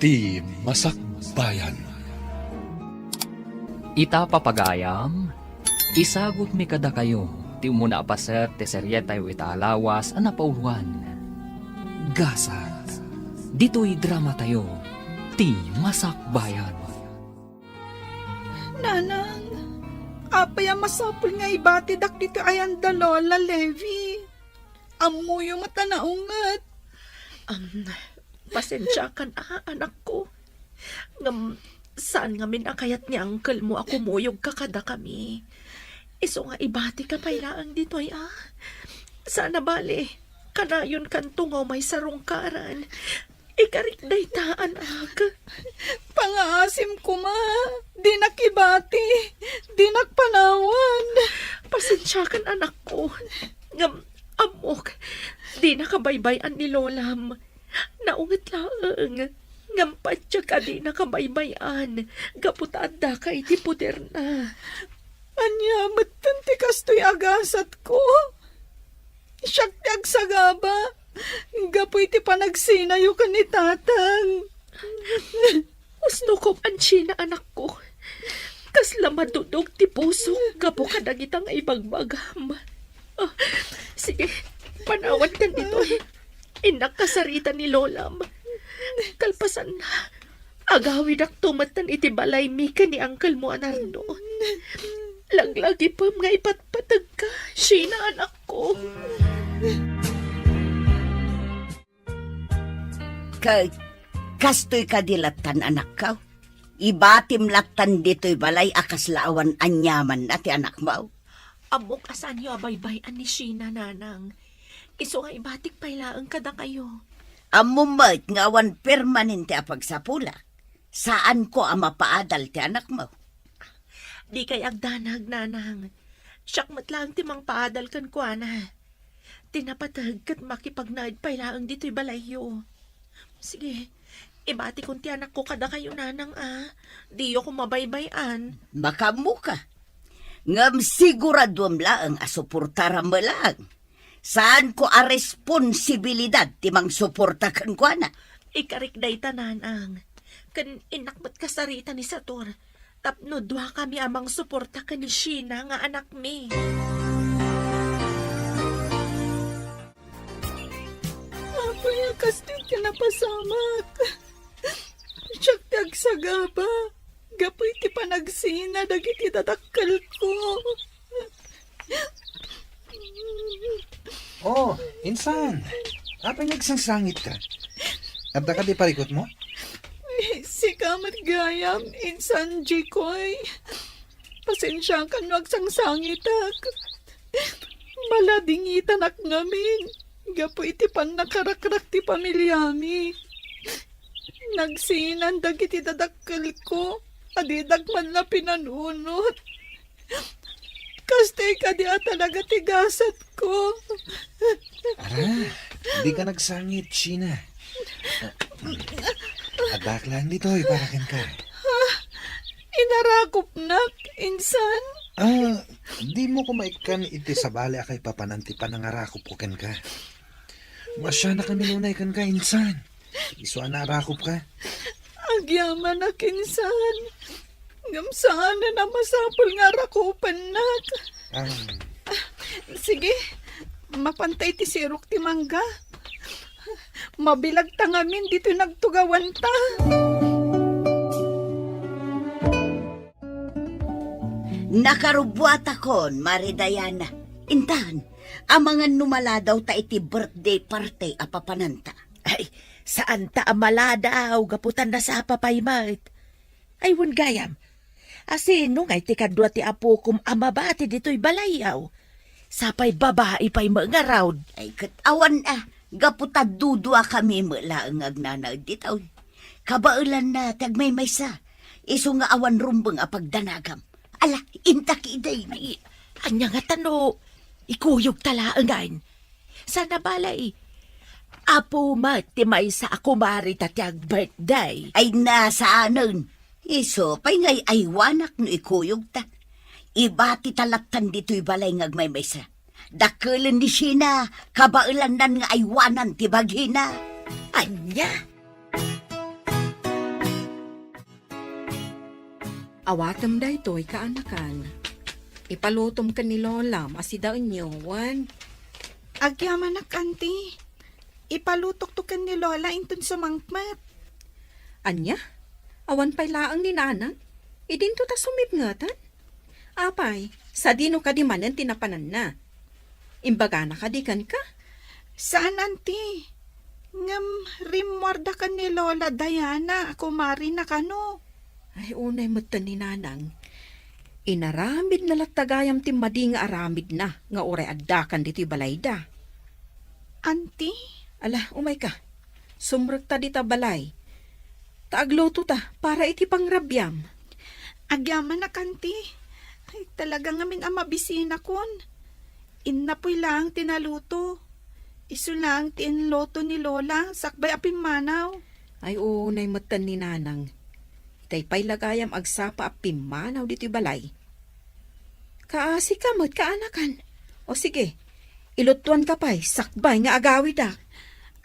ti Masakbayan. Ita papagayam, isagot mi kada kayo, ti umuna paser ti seryetay ita alawas anapauluan. Gasat, dito'y drama tayo, ti Masakbayan. Nanang, apaya masapul nga ibatidak dito ayan da Lola Levi. Amo yung matanaungat. Pasensya ka na, anak ko. Saan nga minakayat ni uncle mo ako muyog kakada kami. Iso nga ibati ka pailaang dito'y Sana bali, kanayon kan tungaw may sarungkaran. Ikarik daytaan Pangaasim ko ma, di nakibati, di nakpanawan. Pasensya kan anak ko. Amok, di nakabaybayan ni Lolam. Naungat laang. Ngampatya ka di nakabaybayan. Gaputaan da kay di puder na. Anya, matanti kastoy agasat ko. Siyak ti agsagaba. Gapoy ti panagsinayo ka ni tatang. Usno ko pansina anak ko. Kasla madudog ti puso. Gapo ka dagitang ibagbagam. Sige, panawan ka dito. Inak kasarita ni Lolam. Kalpasan na. Agawid ak tumatan iti balay mika ni Uncle mo Anarno. Laglagi pa mga ipatpatag ka. Sina anak ko. Kastoy kadilatan anak ka. Ibatim latan dito'y balay akas laawan anyaman na ti anak mo. Amok asan niyo abaybayan ni Sheena, nanang. Iso nga ibatik pailaang kada kayo. Amumat nga awan permanente apagsapula. Saan ko mapaadal ti anak mo? Di kay agdanag, nanang. Siyak matlang timang paadal kan ko, ana. Tinapatag kat makipagnaid pailaang dito'y balayo. Sige, ibati kong ti anak ko kada kayo, nanang, Di ko mabaybayan. Makamu ka. Ngam siguradom laang asuportara mo lang. Saan ko a responsibilidad timang suportakan ko na? Ikarik day tananang. Kan inakbat kasarita ni Sator. Tapno dua kami amang suporta ka ni Sheena nga anak mi. Apaya kastoy ka napasamak. Siyak ti agsagaba. Gapoy ti panagsina dagiti dadakkel ko. Oh, insan. Apa nagsangsangit ka? Abda ka di parikot mo? Si Kamat Gayam, insan Jikoy. Pasensya ka no agsangsangitak. Maladingitan ak ngamin. Gapoy ti pan nakarakrak ti pamilyami. Nagsinan dagiti dadakkel ko. Adidag man na pinanunot. Kastay ka di talaga tigasat ko. Ara, di ka nagsangit, Sheena. Adak lang dito, iparakin ka. Inarakop nak, insan. Di mo kumaikan iti sa bali akay papananti pa nangarakop ko ken ka. Masya na kami nunay kan ka, insan. Iso anarakop ka. Agyaman na kinsan. Ngamsaan na masapol nga rakupan nak. Sige, mapantay ti sirok ti mangga. Mabilag tangamin dito nagtugawan ta. Nakarubwat akon, Mari Diana. Intan, amangan numala daw ta iti birthday party apapananta. Ay, saan ta amala daw, gaputan na sa papaymat. Ay, wan gayam. Asino ngay ti kadwa ti apo kum amabati dito'y balayaw. Sapay babae pa'y mga raud. Ay katawan gaputad dudua kami mula ang agnanaw ditaw. Kabaulan na tagmay maysa. Iso nga awan rumbang apagdanagam. Ala, intaki day ni. Anya nga tano, ikuyog tala angan. Sana balay. Apo ti may sa ako mari tatyag birthday. Ay nasaanon. Iso, pay ngay aywanak no ikuyog ta. Ibati talatan dito'y balay ngagmay maysa. Dakulan ni Sheena, kabailan nan nga aywanan ti baghina. Anya? Awatam da ito'y kaanakan. Ipalutom ka ni Lola, masida inyo, wan. Agyaman na kanti. Ipalutok to kan ni Lola intun sa mangkmat. Anya? Awan pa'y laang ni nanang? Idinto ta sumibngatan? Apay, sa dino ka di manan tinapanan na. Imbaga na kadikan ka? Saan, anti? Ngam rimwarda ka ni Lola Diana, kumari na kano. Ay, unay mata ni nanang. Inaramid na latagayam timadi nga aramid na, nga ore addakan dito'y balayda. Anti? Ala, umay ka. Sumrag ta dita balay. Taagloto ta, para iti pangrabyam. Agyaman na kanti. Ay, talaga ngaming amabisina kon. Innapoy lang tinaluto. Isu lang tinloto ni Lola, sakbay aping manaw. Ay, unay mata ni nanang. Itay pa'y lagayam agsapa at pimanaw dito'y balay. Kaasi ka mo't kaanakan. O sige, ilutuan ka pa'y sakbay nga agawi da.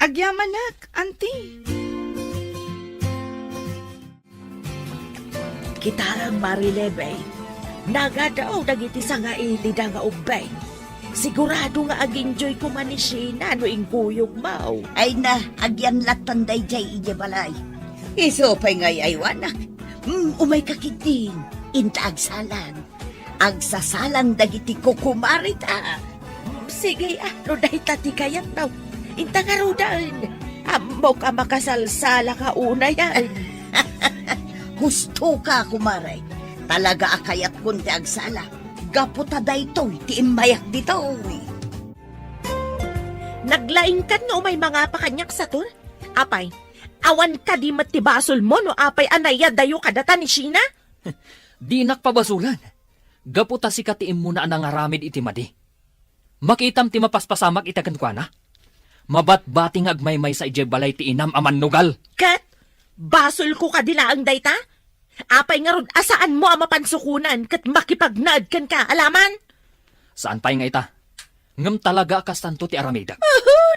Agyaman na, anti. Kitarang Marilebe, nagadaw dagiti sa nga ilida nga ubay. Sigurado nga ag-enjoy ko man ni Sheena no ingkuyog mau. Ay na, agyan latan day jay ije balay. Iso pa'y ngay aywanak. Umay kakiting, inta agsalan. Agsasalan dagiti kukumarita. Sige, no dahi tati kayat daw. Inta nga rodaan. Amo ka makasalsala ka una yan. Gusto ka, kumaray. Talaga akayat kun ti agsala. Gaputa daytoy, ti imbayak ditoy. Naglaing ka no may mga pakanyak sa tur? Apay, awan ka di matibasol mo no apay anaya dayo kadata ni Sheena? Di nakpabasulan. Gaputa si katiim mo na anang aramid iti madi. Makitam ti mapaspasamak itagan kwa na. Mabat-bating agmaymay sa ije balay ti inam aman nugal. Kat, basol ko kadila ang dayta? Apay nga ron, asaan mo ang mapansukunan kat makipagnaad kan ka, alaman? Saan pa'y nga ita? Ngam talaga kastanto ti aramida.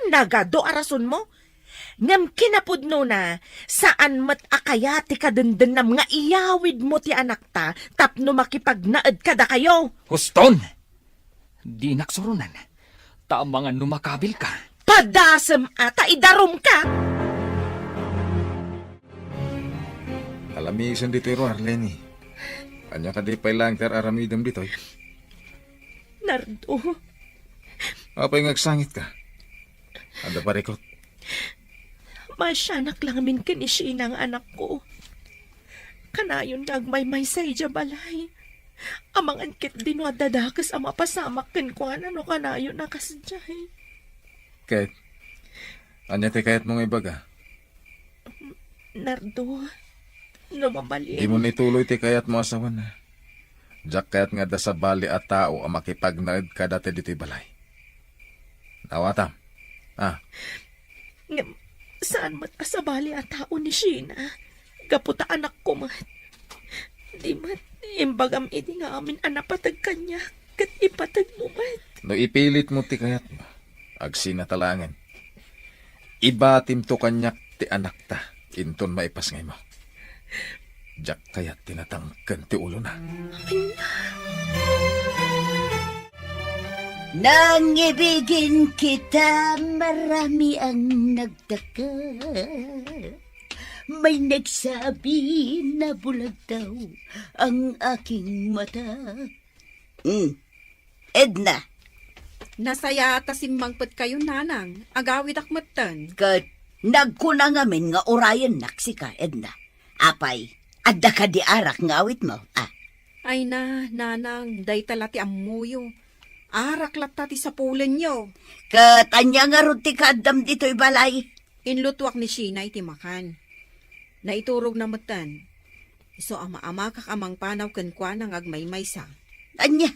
Nagado arason mo? Ngam kinapudno na, saan mat akaya ti kadendennam nga iyawid mo ti anak ta, tapno makipagnaad kada kayo. Huston! Di naksurunan. Tamangan numakabil ka. Padasem ata, idarom ka! Alamisan dito iro, Arlene. Anya ka di pa'y lang ter aramidam dito. Nardo, Apay ngagsangit ka. Anda pa rekot. masyanak lang min kinisin ang anak ko. Kanayon nagmaymay sa ija balay. Amang ankit din dadakas ang mapasamak ken ko ano kanayon nakasadyay. Kahit, anya te kahit mong ibaga. Nardo, lumabali. Di mo nituloy ti kayat mo asawan na. Diyak kayat nga da sa bali at tao ang makipagnaid ka dati dito'y balay. Nawatam. Saan mat asabali at tao ni Sheena? Gaputa anak ko mat. Di mat, imbagam iti nga amin anapatag kanya. Kat ipatag mo mat. No ipilit mo ti kayat mo. Agsinatalangan. Ibatim to kanyak ti anak ta. Inton maipas ngay mo. Diyak kayat tinatangkan ti ulo na. Nang ibigin kita, marami ang nagtaka. May nagsabi na bulag daw ang aking mata. Edna, Nasaya ta simmangpet kayo nanang, agawid akmatan. kat nagkunang amin nga orayan naksika, Edna. Apay, adda ka di arak nga awit mo. Ay na, nanang, day talati amuyo. Arak latati sa pulen nyo. Kat anya nga ron ti kaadam dito'y balay. Inlutuak ni Sheena iti makan. Naiturog na matan. Iso ama-ama kakamang panaw kenkwa ng agmaymay sa. Anya,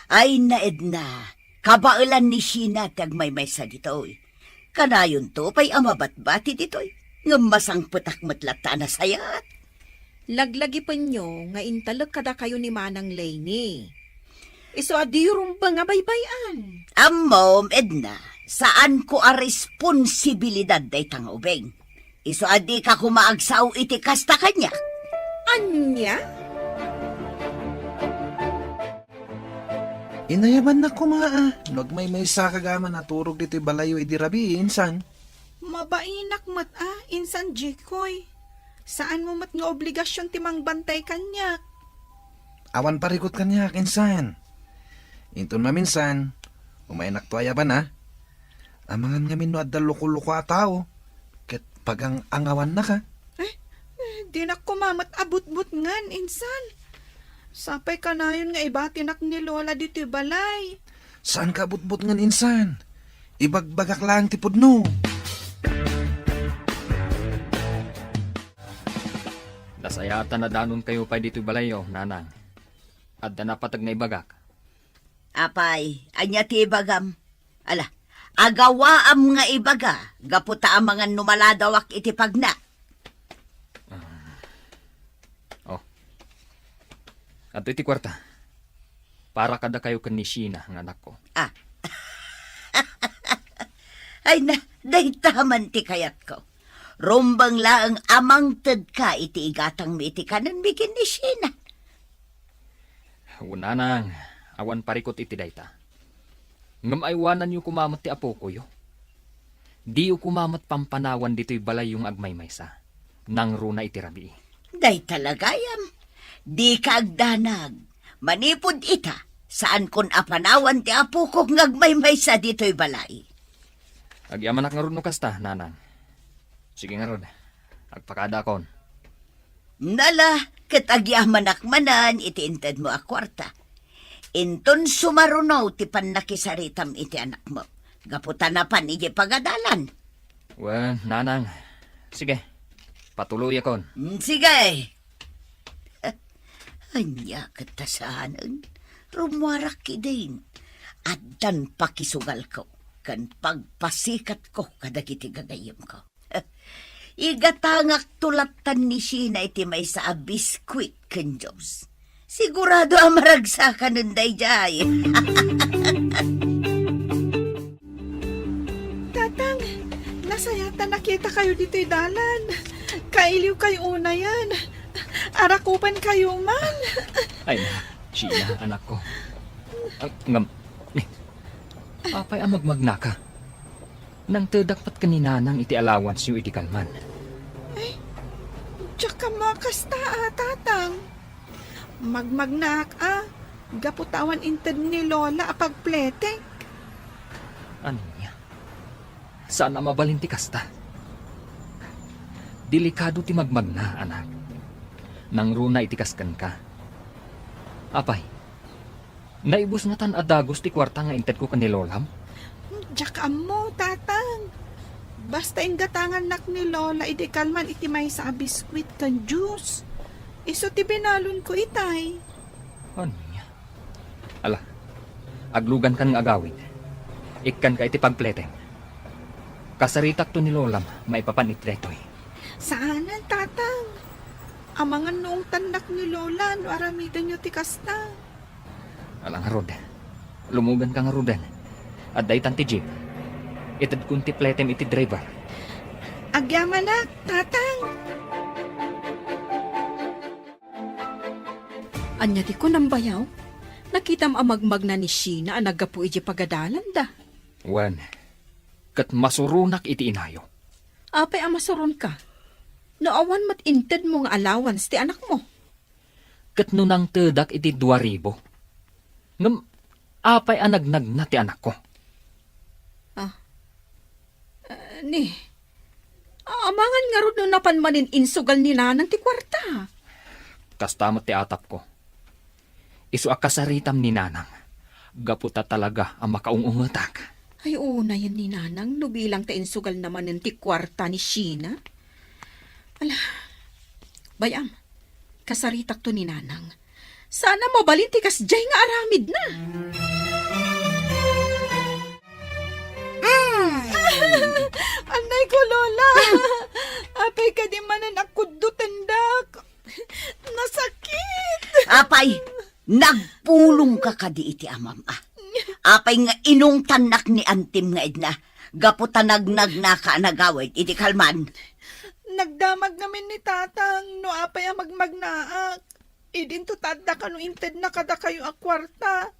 ay na Edna. Kabailan ni Sheena tagmaymay sa dito'y. Kanayon to, pa'y amabat-bati dito'y. Ngamasang putak matlata na sayat. Laglagi pa nyo, nga intalag kada kayo ni Manang Lainey. Iso adirum ba nga baybayan? Amom, Edna, saan ko a responsibilidad day tang ubeng? Iso adi ka kumaagsaw iti kasta kanya. Anya? Inayaman na ko maa. Nagmay sa kagaman na turog dito'y balayo idirabi, insan. Mabainak mat insan Jikoy. Saan mo mat nga obligasyon timang bantay kanyak? Awan parikot kanya, insan. Inton maminsan, umainak to ayaban ha. Amangan nga minno at daluko-luko a tao. Ket pagang angawan na ka. Di na kumamat abot-but ngan, insan. Sapay ka na yun nga ibatinak ni Lola dito balay. Saan ka butbut ngan insan? Ibagbagak lang tipod no. Nasayatan na danon kayo pa dito balayo, nanang. At na patag na ibagak. Apay, anya ti ibagam. Ala, agawaam nga ibaga, gaputa ang mga numaladawak iti pagna. At iti kwarta. Para kada kayo kanishina, ng anak ko. Ay na, day taman ti kayat ko. Rumbang laang amang ted ka iti igatang mi iti kanan bikin ni Sheena. Unanang, awan parikot iti dayta. Ngam aywanan yu kumamat ti apo ko yo. Di yu kumamat pampanawan dito'y balay yung agmaymaysa. Nang runa iti rabi. Day talagayam. Di ka agdanag. Manipod ita. Saan kun apanawan ti apo ko ngagmaymay sa dito'y balay. Agyamanak nga ron no kasta, nanang. Sige nga ron. Agpakada kon. Nala, ket agyamanak manan iti inted mo a kwarta. Inton sumarunaw ti panakisaritam iti anak mo. Gaputan na pan iti pagadalan. Well, nanang. Sige. Patuloy akon. Sige. Anya katasanan, rumwarak kidain. At dan pakisugal ko, kan pagpasikat ko kadagiti gagayim ko. Igatangak tulatan ni Sheena iti may sa biskwit ken Diyos. Sigurado amaragsakan ng dayjay. Tatang, nasayatan nakita kayo dito'y dalan. Kailiw kayo una yan. Arakupan kayo man. Ay na, Sheena, anak ko. Ngam. Apay ang magmagna ka. Nang tedakpat kanina nang iti allowance yung iti kalman. Tsaka makasta tatang. Magmagnak gaputawan inted ni Lola apagpletek. Ano niya? Saan na mabalinti kasta? Delikado ti magmagna, anak. Nang runa itikaskan ka. Apay, naibus nga tan adagos ti kwarta nga inted ko kanilolam? Tsaka mo, tatang. Basta ingatangan nak ni Lola, iti kalman iti may sa biskwit kan juice. Iso ti binalon ko itay. Ano niya? Ala, aglugan kan nga agawid. Ikkan ka iti pagpleteng. Kasaritak to ni Lolam, maipapanit detoy. Saanan, tatang? Amangan noong tanak ni Lola, no aramidan nyo ti kasta. Alang harod, lumugan ka nga rodan. At daytan ti jeep. Itad kunti pletem iti driver. Agyaman na, tatang. Anya ti ko nang bayaw? Nakitam amagmag na ni Sheena ang nagapu iti pagadalan da. Wan, kat masurunak iti inayo. Apay ang masuron ka. Naawan mat inted mo nga allowance ti anak mo. Kat nunang tedak iti 2,000. Ngam, apay anagnag na ti anak ko. Ni, amangan nga ron no napanmanin insugal ni nanang ti kwarta. Kastamot ti atap ko. Isu akasaritam ni nanang. Gaputa talaga ang makaungungatak. Ay una yan ni nanang no bilang ta insugal naman ng ti kwarta ni Sheena. Ala, bayam, kasaritak to ni nanang. Sana mabalin ti kasjay nga aramid na. Anay ko, Lola. Apay ka di manan akudutan dak. Nasakit. Apay, nagpulong ka kadi iti amam Apay nga inong tanak ni antim nga idna. Gaputanagnag na ka nagawid iti kalman. Nagdamag namin ni tatang no apay ang magmagnaak. Idin to tada ka no inted na kada kayo ang kwarta.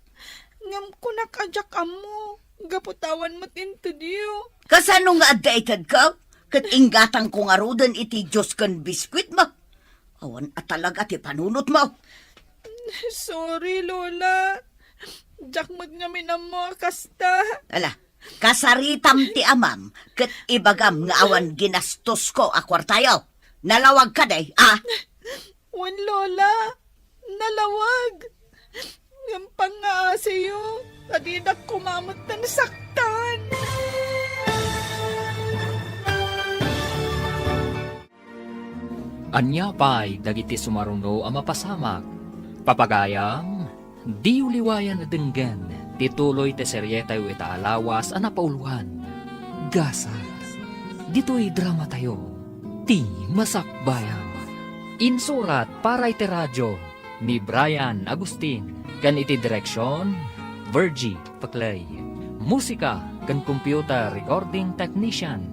Ngam ko nakajak amo. Gaputawan mo tinto diyo. Kasano nga updated ka? Kat inggatang ko nga rodan iti Diyos kan biskwit mo. Awan at talaga ti panunot mo. Sorry, Lola. Jak mo nga minamo kasta. Ala, kasaritam ti amam, kat ibagam nga awan ginastos ko a kwartayo. Nalawag ka day, ah? Wan, Lola. Nalawag. Ngampang nga sa'yo. Tadidak kumamot na nasaktan. Anya pa'y dagiti sumaruno ang mapasamak. Papagayam, di uliwayan na denggan, tituloy te seryetay o itaalawas ang napauluhan. Gasa, dito'y drama tayo, ti masakbayan. Insurat para iti radyo ni Brian Agustin, kan iti direksyon, Virgie Paclay. Musika kan computer recording technician,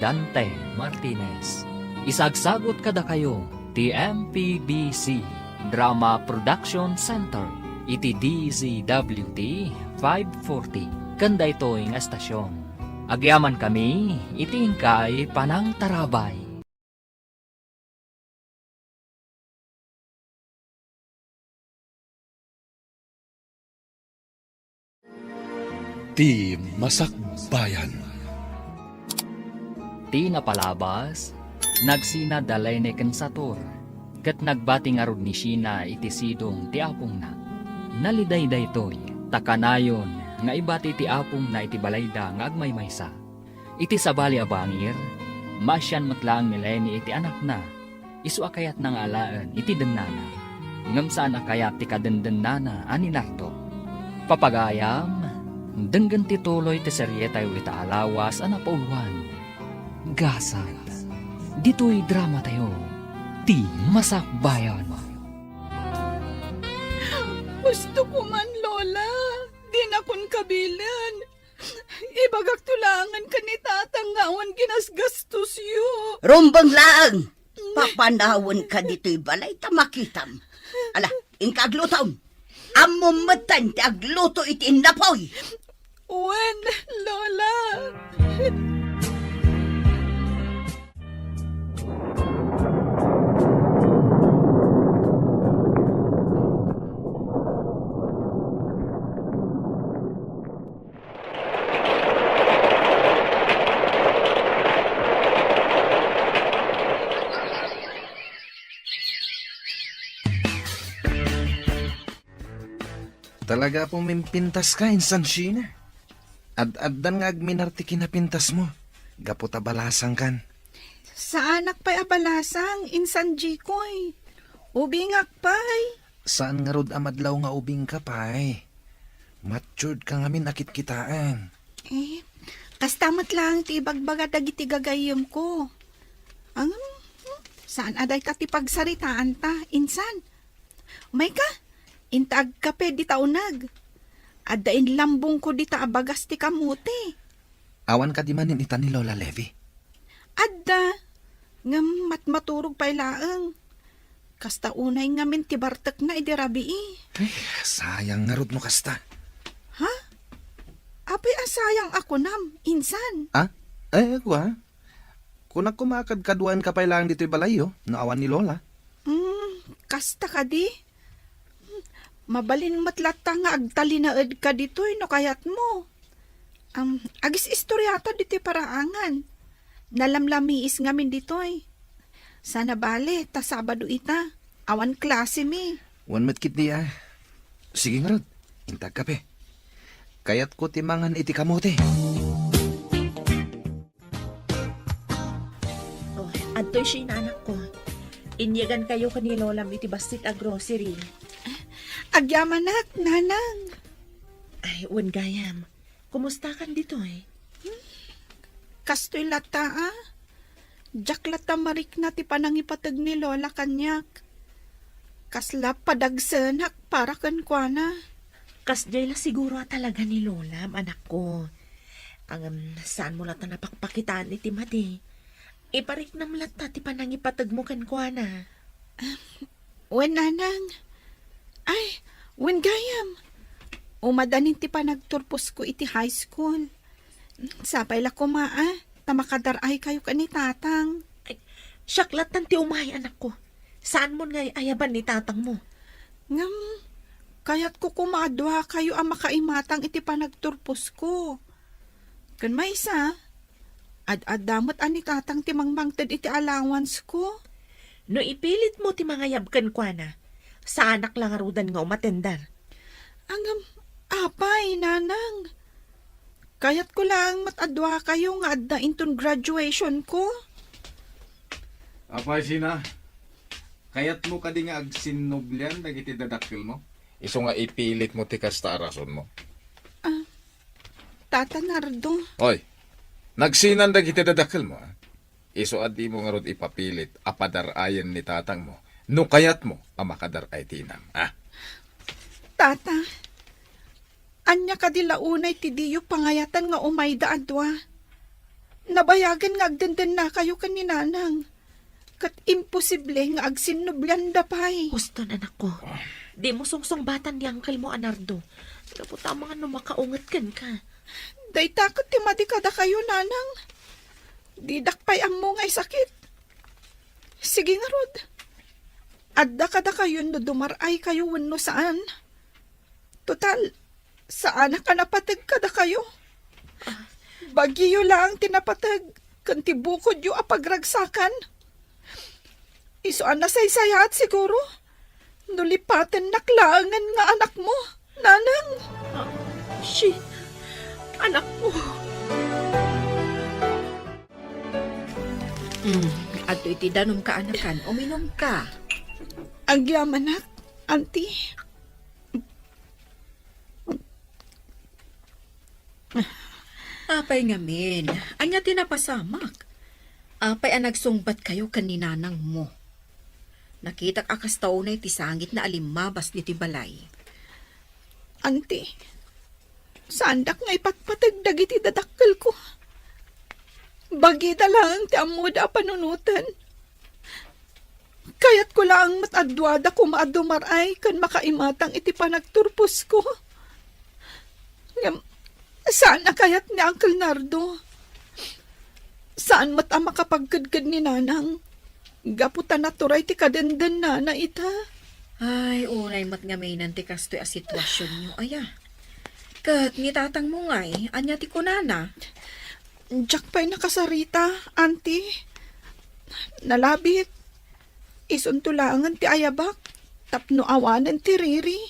Dante Martinez. Isagsagot kada kayo, ti MPBC Drama Production Center, iti DZWT 540, kanda ito'y nga estasyon. Agyaman kami, iti ingkay Panang Tarabay. Ti Masakbayan. Ti napalabas, nagsina dalay ni Kensator, kat nagbati nga rod ni Sina iti sidong ti apong na. Naliday da ito'y, takanayon, nga ibati ti apong na iti balayda nga agmaymaysa. Iti sabali abangir, masyan matlang ni Lenny iti anak na, isu akayat nang alaan iti dennana. Ngam saan akayat ti kadendennana ani narto. Papagayam, denggan ti tuloy ti seryetay o itaalawas ang napauluan. Gasa, dito'y drama tayo, ti masakbayan. Gusto ko man, Lola. Di na kun kabilan. Ibagak tulangan ka ni tatang ngawan ginasgastos yu. Rumbang laang, papanahon ka dito'y balay tamakitam. Ala, ingkaglutom. Amumatan ti agluto iti napoy. Wen, Lola. Talaga pong mimpintas ka, Insan Sheena. Ad-addan nga agminarti kinapintas mo. Gaputa balasang kan. Sa anak pa'y abalasang, insan Jikoy. Ubingak pa'y. Saan nga rod amadlaw nga ubing ka, pay? Matured ka ngamin akit kitaan. Kastamat lang ti ibagbaga dagiti gagayom ko. Ang, saan aday ka ti pagsaritaan ta, insan? Umay ka, intag kape di taunag. Adain lambong ko di taabagas ti kamuti. Awan ka di manin ita ni Lola Levy. Adda, ngam matmaturog pa'y laang. Kasta unay ngamin ti bartek na idirabi Sayang nga rod no kasta. Ha? Apay asayang ako nam, insan. Kwa. Kung kumakad kaduan ka pa lang dito'y balayo, naawan ni Lola. Kasta ka di. Mabalin matlata nga agtalinaed ka dito'y no kayat mo. Agis istoryata dito'y paraangan. Nalamlamiis ngamin dito'y. Sana bale, ta Sabado ita. Awan klase mi. Wan matkit niya. Sige nga rod, intag kape. Kayat ko timangan iti kamote. Oh, adto'y siya anak ko. Inyagan kayo kani Lola iti bastit a grocery. Agyamanak, nanang. Ay, wan gayam. Kumusta kan dito Kastoy lata Jak lata marik na ti panangipatag ni Lola kanyak. Kasla padagsanak para kan kwa na. Kasjay la siguro talaga ni Lola, anak ko. Ang saan mo lata napakpakitaan iti mati. Iparik nam lata ti panangipatag mo kan kwa na. Wen nanang. Ay, wen gayam. Umadanin ti pa nagturpos ko iti high school. Sapay la ko ta makadaray kayo ka ni tatang. Syaklat ti umay anak ko. Saan mo nga ayaban ni tatang mo? Ngam, kaya't ko kumadwa kayo ang makaimatang iti pa nagturpos ko. Kan may isa, ad-adamot ani tatang ti mangmangted iti allowance ko. No ipilit mo ti mga yabkan kwa na. Sa anak lang arudan nga umatendar. Angam, apay, nanang. Kaya't ko lang matadwa kayo nga adda inton graduation ko. Apay, Sina. Kayat mo ka di nga agsinnoblian dagiti dadakil mo? Iso nga ipilit mo ti kasta rason mo. Tata Nardo, Oy, nagsinan dagiti dadakil mo, ha? Iso adi mo nga rod ipapilit apadarayan ni tatang mo. No kayat mo, amakadarayay tinam, ha? tata. Anya ka di launay ti diyo pangayatan nga umayda adwa. Nabayagan nga agdenden na kayo kaninanang. Kat imposible nga agsinnoblian da pay. Gusto anak ko. Di mo sungsong batan di angkal mo, Anardo. Kaputa mga no makaungat kan ka. Day takot ti madikada kayo, nanang. Didak pay ang mungay sakit. Sige nga rod. Adda kada kayo no dumaray kayo wenno saan. Total, saan ka napatag kada kayo? Bagiyo lang tinapatag. Kanti bukod yu apagragsakan. Isuan na saysayat siguro. Nulipaten naklaangan nga anak mo, nanang. Shit! Anak mo! Ato iti danom ka anakan, uminom ka. Agyamanak, auntie. Apay ngamin, anya tinapasamak. Apay ang nagsungbat kayo kaninanang mo. Nakitak akas taunay ti sangit na alimabas diti balay. Auntie, sandak nga ipatpatagdag iti dadakkel ko. Bagita lang ti amuda panunutan. Kaya't ko lang matadwada ko maadumaray kan makaimatang iti panagturpos ko. Sana kaya't ni Uncle Nardo. Saan mata makapagkadkad ni nanang? Gaputan na turay ti kadenden na ita. Ay, unay mat nga may nanti kastoy a sitwasyon nyo, aya. Kat ni tatang mo ngay, anya ti kunana. Diyak pa'y nakasarita, auntie. Nalabit. Isuntulangan ti ayabak. Tapno awanan ti riri.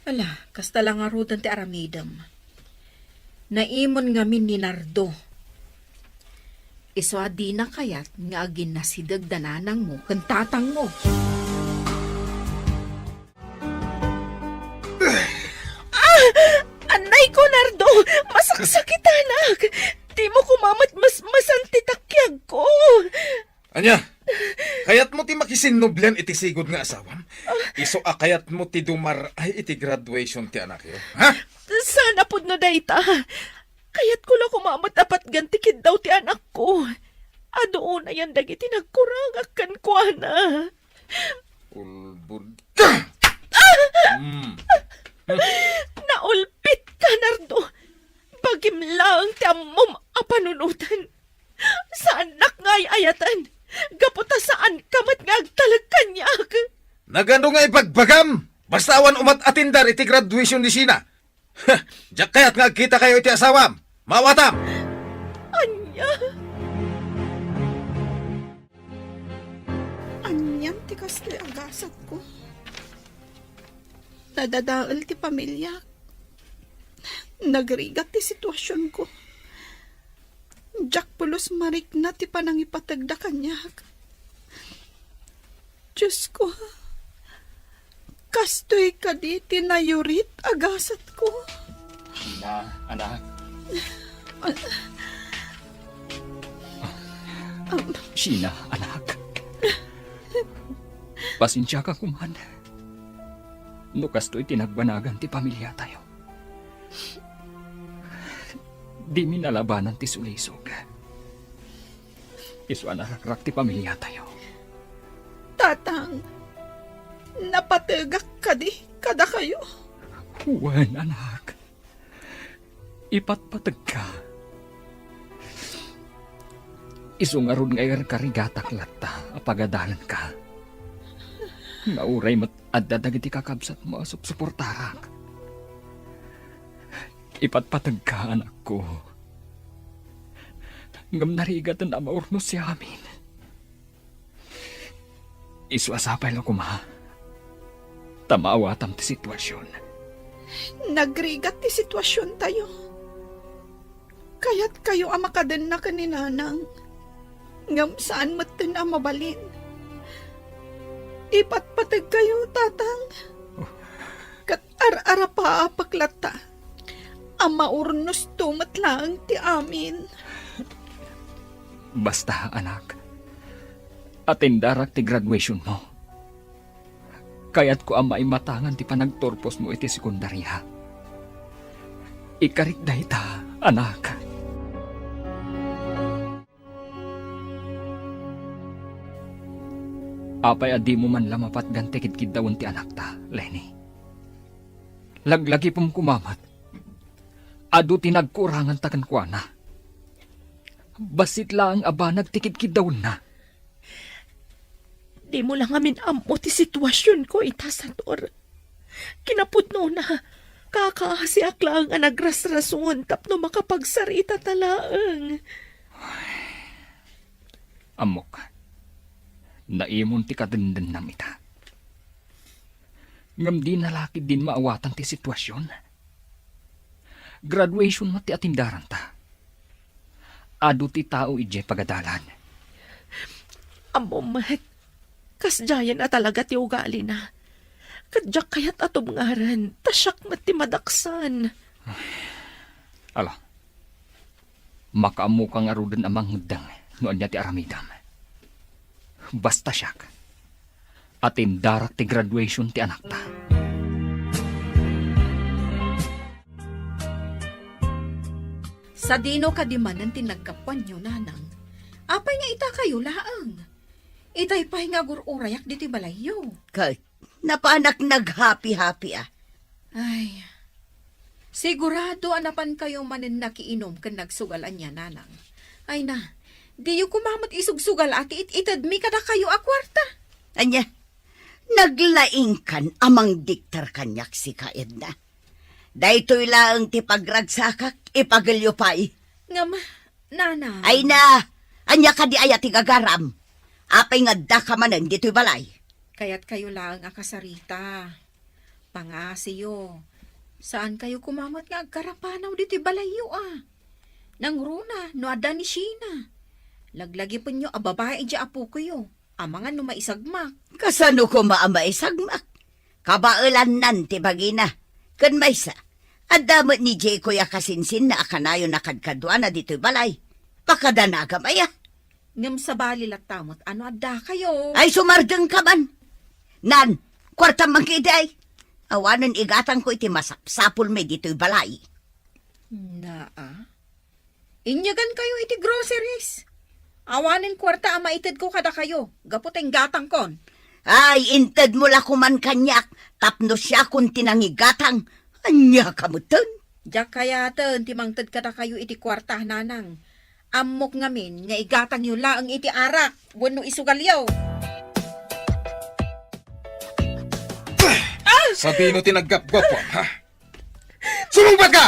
Ala, kasta lang arudan ti aramidam. Naimon ngamin ni Nardo. Iso adi na kayat nga agin na si dagdananang mo kan tatang mo. Anay ko, Nardo! Masaksakit, anak! Di mo kumamat masanti takyag ko! Anya, kayat mo ti makisinnoblian iti sigod nga asawam? Iso kayat mo ti dumaray iti graduation ti anak yo, ha? Sana pud no dayta. Kaya't ko lang kumamat apat gantikid daw ti anak ko. Adoon na yan dagiti nagkuragakan ko, ana. Ulbud ka! Naulpit ka, Nardo. Bagim lang ti amom apanunutan. Sa anak nga'y ayatan. Gaputa saan kamat nga agtalag kanyak. Nagano nga ipagbagam! Bastawan umat atindar iti graduation ni Sina. Diyak kaya't nga kita kayo iti asawam. Mawatam! Anya. Anyan ti kastoy agasat ko. Nadadaal ti pamilya. Nagrigat ti sitwasyon ko. Jack pulos marik na ti panangipatagda kanyak. Diyos ko, kastoy ka di tinayurit agasat ko. Sina, anak. Sina, anak. Pasensya ka kuman. No kasto'y tinagbanagan ti pamilya tayo. Di minalabanan ti sulisog. Iso anarakrak ti pamilya tayo. Tatang, napatagak ka di kada kayo. Wan, anak. Ipatpatag ka. Isungarod ngayon karigatak lata, apagadalan ka. Nauray mat addadag iti kakabsat mo suportarak. Ipatpatag ka, anak ko. Ngam narigatan na maurno si amin. Isuasapay lang kuma. Tamawatam ti sitwasyon. Nagrigat ti sitwasyon tayo. Kaya't kayo ang makadan na kaninanang. Ngam saan matan ang mabalin. Ipatpatag kayo, tatang. Kat ar-ara pa apaklata. Ang maurnos tumat lang ti amin. Basta, anak. Atindarak ti graduation mo. Kaya't ko ang maimatangan ti panagtorpos mo iti sekundarya. Ikarik da ita, anak. Apay adi mo man lamapat ganti kitkidawon ti anak ta, Lenny. Laglagi pong kumamat. Adu tinagkurangan takan kwa na. Basit lang aba nagtikid-kidawon na. Di mo lang amin amo ti sitwasyon ko, itasador. Kinaputno na, kakahasiak lang ang nagrasrason tapno makapagsarita talaang. Amok, naimon ti kadenden nam ita. Ngam di nalaki din maawatan ti sitwasyon. Graduation mati atindaran ta. Adu ti tao ije pagadalan. Amo mat, kasjayan na talaga ti ugali na. Kadyak kayat atom ngaran, tasyak mat ti madaksan. Ala, makaamu kang arudan amang hudang noon niya ti aramidam. Basta siyak, atin darak ti graduation ti anak ta. Sa dino kadimanan tinagkapan nyo, nanang. Apay nga ita kayo laang. Itay pa'y nga gururayak dito balayo. Kay, napaanak nag-happy-happy ah. Ay, sigurado anapan kayo manin nakiinom kan nagsugalan niya, nanang. Ay na, di yung kumamot isugsugal ati itadmi ka na kayo a kwarta. Anya, naglaing kan amang diktar kanyak si Kaedna. Daytoy lang ti pagragsakak, ipagalyo pa'y. Ngam, nanang. Ay na, anya ka di ayat igagaram. Apay nga da ka manan dito'y balay. Kaya't kayo lang akasarita. Pangasiyo. Saan kayo kumamot nga agkarapanaw dito'y balayo ah? Nang runa, no ada ni Sheena. Laglagi po nyo, ababae di apo ko yo. Amangan no maisagmak. Kasano ko maamay sagmak? Kabailan nan ti bagina. Kan maysa, adamot ni Jay kuya kasinsin na akanayo nakadkadwa na dito'y balay. Pakadanaga maya. Ngam sa bali latamot, ano ada kayo? Ay sumardeng ka man. Nan, kwarta mangkiday. Awanan igatang ko iti masapsapul may dito'y balay. Naa? Inyagan kayo iti groceries. Awanin kwarta ang maitid ko kada kayo. Gaputeng gatang kon. Ay, inted mo la kuman kanyak. Tapno siya kung tinangigatang. Anya kamutan. Diyak kaya ten, timangtad kada kayo iti kwarta, nanang. Amok ngamin, nga igatang yun lang iti arak. Wano isugalyaw. Sabi no tinaggap-gap po, ha? Sumumbat ka!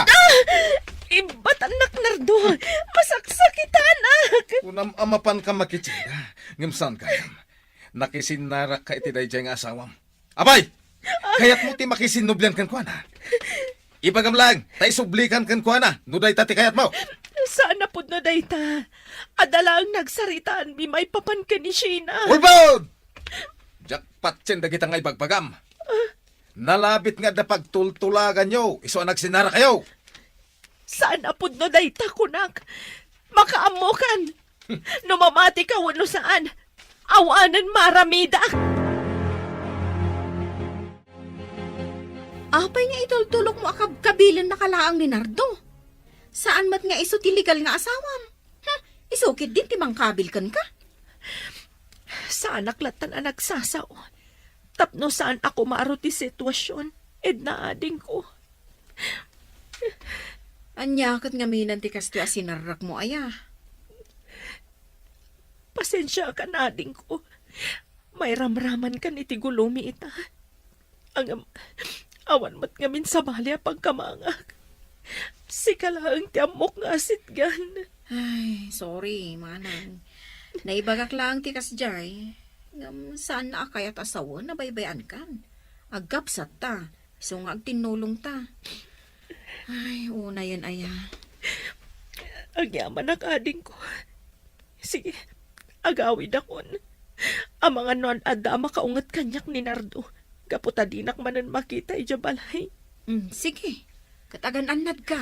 Ibat anak nardo, masaksakitan anak. Unam amapan ka makitsida. Ngimsan kayam. Nakisinarak ka iti dayjay nga asawam. Abay! Kaya't mo ti makisinublan kan kwa na. Ibagam lang, tay sublikan kan kwa na. Nuday tati kayat mo. Sana po na dayta. Adala ang nagsaritaan, may papan ka ni Sheena. Ulbod! Jakpat tiyenda kita nga ibagbagam. Nalabit nga da pagtultulagan nyo. Iso ang nagsinara kayo. Sana po na dayta kunak. Makaamukan. Numamati ka wano saan. Awanan maramida. Apay nga itultulok mo akab-kabilin na kalaang ni Nardo. Saan mat nga iso tiligal nga asawam? Isukit din timang kabilkan ka. Saan naklatan ang nagsasaw. Tapno saan ako maaro ti sitwasyon. Edna ading ko. Anya kat nga minan ti kasto asinarak mo aya. Pasensya ka na, ading ko. May ramraman ka ni Tigulumi ita. Awan mat ngamin sa balya pagkamangag. Sika lang ti amok nga asit gan. Ay, sorry, manang. Naibagak lang ti kasjay. Ngam saan na akayat asawa na baybayan kan. Agapsat ta. So nga agtinulong ta. Ay, una yan aya. Ang yaman ang ading ko. Sige, agawid akon. Ang mga non ada makaungat kanyak ni Nardo. Kaputadinak manan makita ija balay. Sige, katagan-anad ka.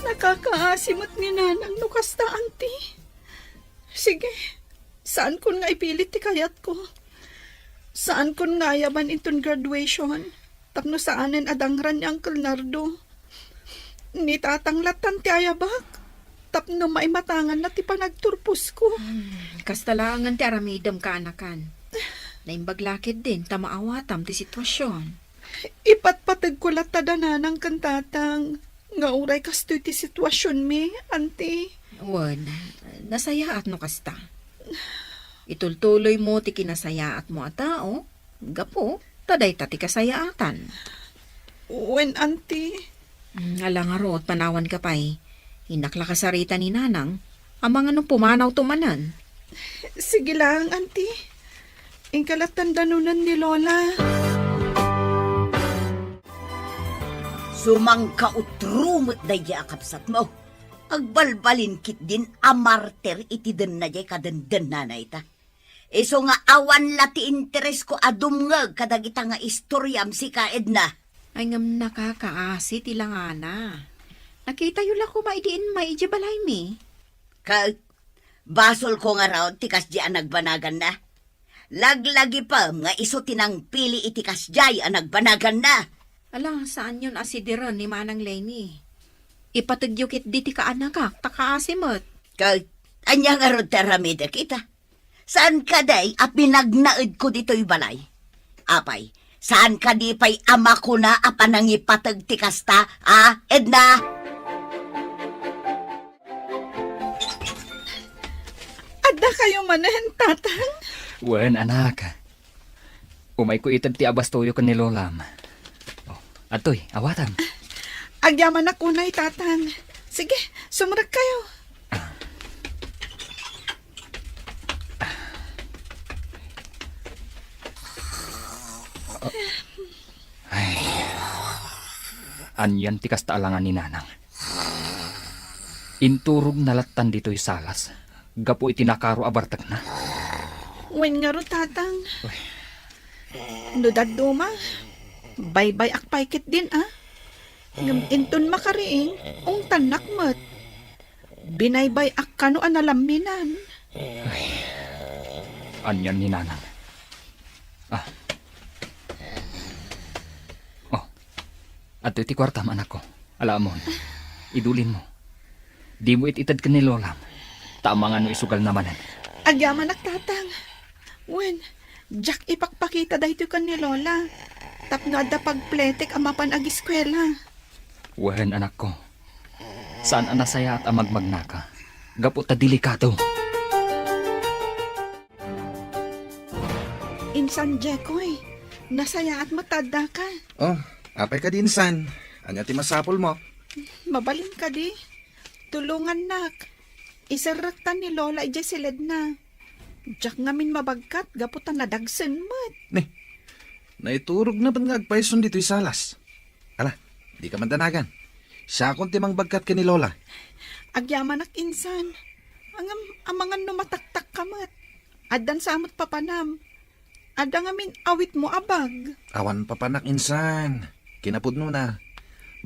Nakakaasimot ni nanang nukas ta, auntie. Sige, saan kun nga ipilit ti kayat ko? Saan kun nga yaban itong graduation? Tapno saanen adangran ni Uncle Nardo? Ni tatanglatan ti ayabak? Tapno maimatangan na ti panagturpos ko. Kastalangan ti aramidam ka anakan. Naimbaglakid din, tamaawatam ti sitwasyon. Ipatpatag ko latada na ng kantatang. Nga uray kastoy ti sitwasyon mi, auntie. Wan, nasayaat no kasta. Itultuloy mo ti kinasayaat mo a tao. Gapo, taday ta ti kasayaatan. When, auntie? Alang arot, panawan ka pa'y. Hinakla ka sarita ni nanang. Amang anong pumanaw tumanan. Sige lang, auntie. Ingkalatan danunan ni Lola. Sumangka utrumot na yakapsat mo. Agbalbalin kit din amarter iti den na jay kadenden nanay ta. Iso nga awan lati interes ko adumngag kadagita nga istoryam si Kaedna. Ay ngam nakakaasi tilangana. Nakita yun lang ko maidiin maiji balay mi. Basol ko nga raw tikas di nagbanagan na. Laglagi pa nga iso tinang pili itikas jay nagbanagan na. Ala, saan yun asidiran ni Manang Lenny? Ipatugyukit di ti kaanakak, takaasimot. Anya nga ron teramida kita. Saan ka day a pinagnaid ko dito'y balay? Apay, saan ka di pa'y ama ko na a panangipatag ti kasta, Edna? Adda kayo manen, tatang? Wen, anak. Umay ko itag ti abastoyo ka ni Lolam. Atoy, awatan. Agyaman ako na'y tatang. Sige, sumurag kayo. Ay. Anyan ti kasta alangan ni nanang. Inturog nalatan dito'y salas. Gapo itinakaro abartag na. Wen nga ro, tatang. Nudad duma. Bye-bye akpaykit din, Ngam inton makariing, ung tanak mat. Binaybay ak kano analaminan. Anyan ni nanang. Ato iti kwartam, anak ko. Alamon, idulin mo. Di mo ititad ka ni Lola. Tama nga no isugal namanan. Agyaman ak tatang. Wen, Jack ipakpakita dahito ka ni Lola. Tapno adda pagpletek amapan ag eskwela. Wen, anak ko. Saan ang nasaya at amagmagna ka? Gapo ta delikado. Insan Jekoy, nasaya at matada ka. Oh, apay ka din, san. Anya ti masapol mo? Mabalin ka di. Tulungan nak. Isaraktan ni Lola ija silid na. Jack ngamin mabagkat, gapo ta nadagsen mat. Naiturog na ba't nga agpayson dito'y salas? Ala, di ka mandanagan. Siya akong timang bagkat ka ni Lola. Agyaman ak insan. Amangan no mataktak kamat. Adan samot papanam. Ada ngamin awit mo abag. Awan papanak insan. Kinapud no na.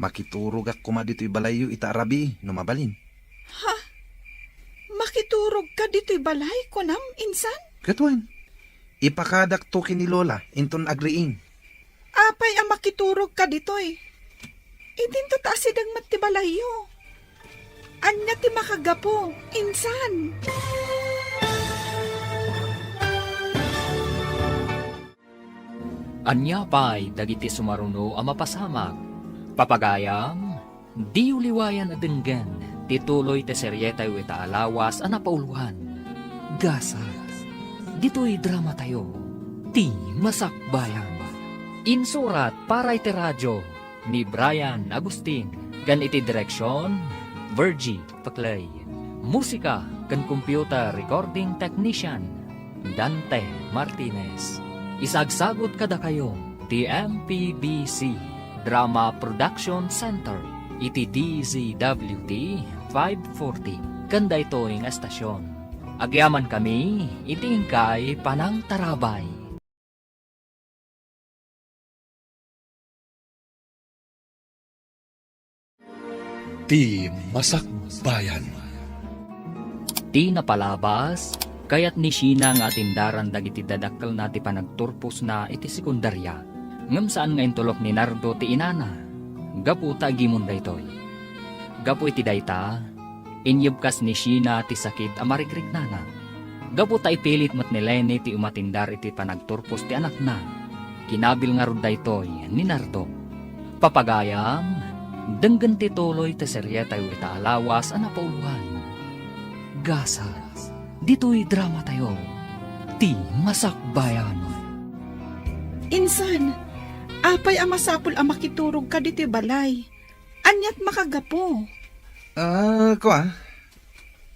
Makiturog ak kuma dito'y balayo itaarabi no mabalin. Makiturog ka dito'y balay ko nam, insan? Katuan, ipakadak to kini Lola inton agriing. Apay ang makiturog ka dito'y. Idinto taasidang matibalayo. Anya ti makagapo, insan. Anya pa'y dagiti sumaruno a mapasamak. Papagayam, di uliwayan adenggan, tituloy te seryetay wita alawas a napauluhan. Gasas, dito'y drama tayo, ti masakbayan. Insurat para iti radyo ni Brian Agustin, gan iti direksyon, Virgie Paclay. Musika kan computer recording technician, Dante Martinez. Isagsagot kada kayo, TMPBC Drama Production Center, iti DZWT 540. Kanda ito'ing estasyon. Agyaman kami, itingkay panang tarabay. Ti Masakbayan. Ti napalabas, kayat ni Sheena nga atindaran dagiti dadakkel na ti panagturpos na iti sekundarya. Ngem saan nga intulok ni Nardo ti inana. Gapu ta gimon daytoy. Gapu iti dayta, inyebkas ni Sheena ti sakit a marigrig nana. Gapu ta ipilit mat ni Lenny ti umatindar iti panagturpos ti anak na. Kinabil nga rod daytoy ni Nardo. Papagayam, denggan ti tuloy ti seryetay ita alawas a napauluhan. Gasas, dito'y drama tayo, ti masakbayan. Insan, apay amasapul ang makiturog ka dito balay. Anyat makagapo.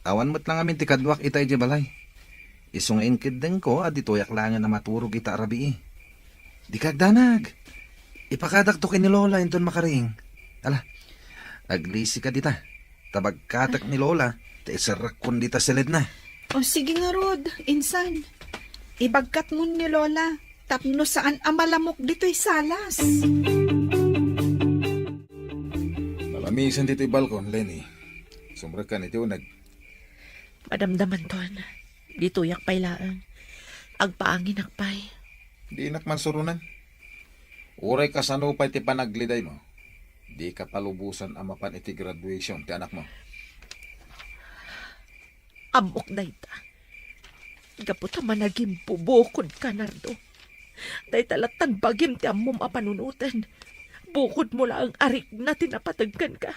Awan mo't lang amin ti kadwak itay di balay. Isungain kideng ko, aditoyak lang na maturog ita arabi. Di kagdanag. Ipakadak to ni Lola inton makaring. Ala, aglisi ka dita. Tabagkatak ni Lola, ta isarak kun dita silid na. O sige nga Rod, insan. Ibagkat mo ni Lola, tapno saan amalamok dito'y salas. Malamisan dito'y balkon, Lenny. Sumra ka nito nag... Madamdaman ton. Dito yak pay laang. Agpaangin akpay. Di nakman surunan. Uray ka sano pa iti panagliday mo. Di ka palubusan ang mapan iti graduation ti anak mo. Amok na ita. Gaputa managim pubukod ka, Nardo. Day talatan bagim ti amom apanunutan. Bukod mo lang ang arik na tinapatagkan ka.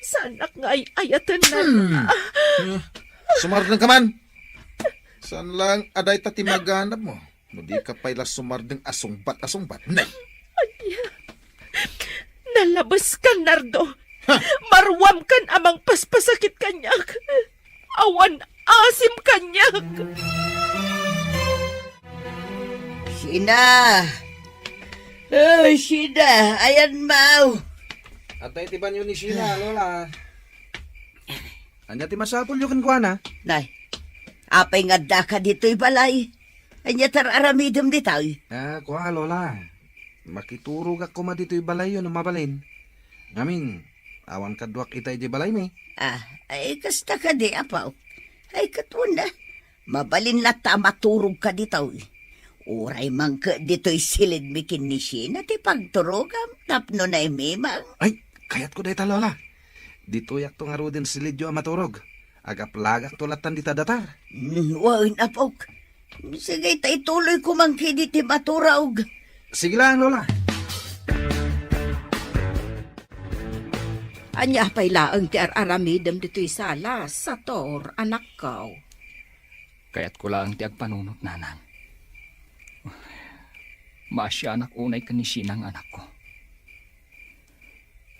Sanak nga ay ayatan na. Sumardeng ka man! Saan lang aday ta timaganap mo? No di ka pa'y sumardeng asungbat. Nay! Nalabas ka, Nardo. Marwam kan amang paspasakit kanyak. Awan asim kanyak. Sheena! Oh, Sheena! Ayan, Mau! Atay ti banyo ni Sheena, Lola. Anya ti masapul yung kuha na. Nay, apay nga da ka dito'y balay. Anya tararamidom ditaw. Kuha, Lola. Makiturog ako ma dito'y balay yun, mabalin. Ngamin, awan kadwak itay di balay mi. Ay kasta ka di, apaw. Ay katun na. Mabalin lata maturog ka ditaw. Uray man ka dito'y silid mikin ni Sheena ti pagturogam. Tapno na imimang. Ay, kayat ko dayta, Lola. Dito yak to nga ro din silidyo ang maturog. Agaplagak tulatan dita datar. Wain apaw. Sige, ituloy ko man kidi ti maturog. Sige lang, Lola. Anya pay laang ti aramidem dito'y salas, sator, anak ko. Kaya't ko lang ti agpanunot nanang. Maasya anak unay ka ni Sheena anak ko.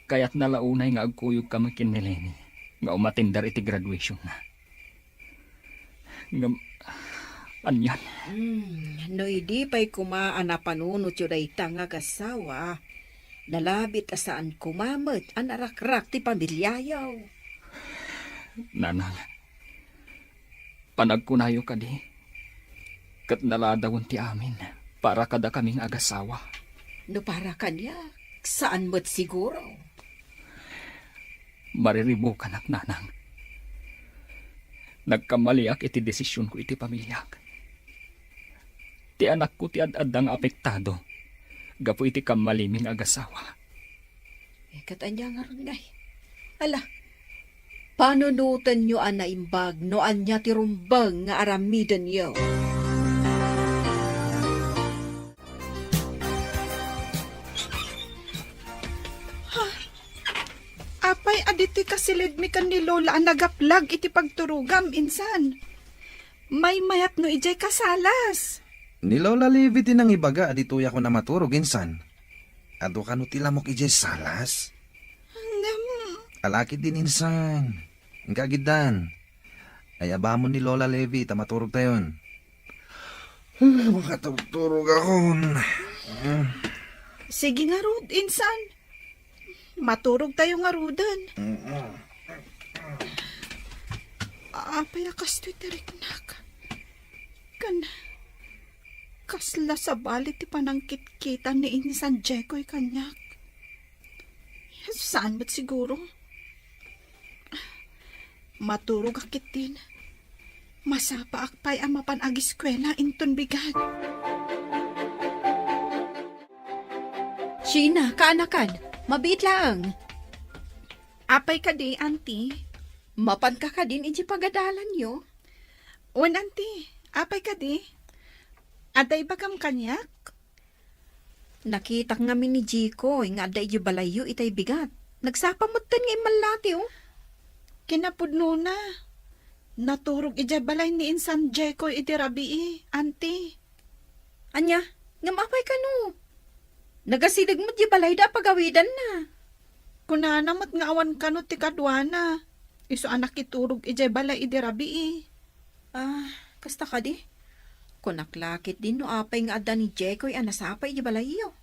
Kaya't nalaunay nga agkuyog ka makin ni Lenny, nga umatindar iti graduation na. Nga, anyan. No idi pa'y kumaan na panunot yun ay tanga kasawa. Nalabit asaan kumamot ang arakrak ti pamilyayaw. Nanang, panagkunayo ka di. Kat naladawon ti amin, para kada kaming agasawa. No para kanya, saan mo't siguro? Mariribo ka nanang. Nagkamaliak iti desisyon ko iti pamilyak. Ti anak ko ti ad-adang apektado. Gapo iti kamaliming agasawa. Katanya nga ron ngay. Ala, panunutan nyo anaimbag no anya ti rumbang nga aramidan nyo. silid mi kan ni Lola ang nagaplag iti pagturugam insan. May mayat no ijay kasalas. Ni Lola Levi tinang ibaga adituya ko na maturog insan. Ado ka no tilamok ijay salas. Alakit din insan. Ang kagidan. Ay abamon ni Lola Levi, tamaturog tayon. Makatugturog ako. Sige nga rod, insan. Maturog tayo nga rodan. Apay akas to'y tariknak. Kasla sa balit ti panangkit-kita ni insan Jeko'y kanyak. Saan ba't siguro? Maturog akit din. Masapa akpay ang mapanag-eskwela inton bigat. Sheena, kaanakan. Mabiit lang. Apay ka di, auntie. Mapan ka din iji pagadalan yo. Wan, auntie. Apay ka di. Aday bagam kanyak? Nakita nga min ni Jiko, nga da iji balayo itay bigat. Nagsapamutan nga imalati oh. Kinapudno na. Naturog ija balay ni insan Jeko iti rabii, auntie. Anya, nga mapay ka no. Nagasilig mo di balay da pagawidan na. Kunana mat nga awan ka no ti kadwana. Iso anak iturog ija balay iti rabii. Kasta ka di. Kunaklakit din no apay nga adda ni Jekoy anasapay iji balay yo.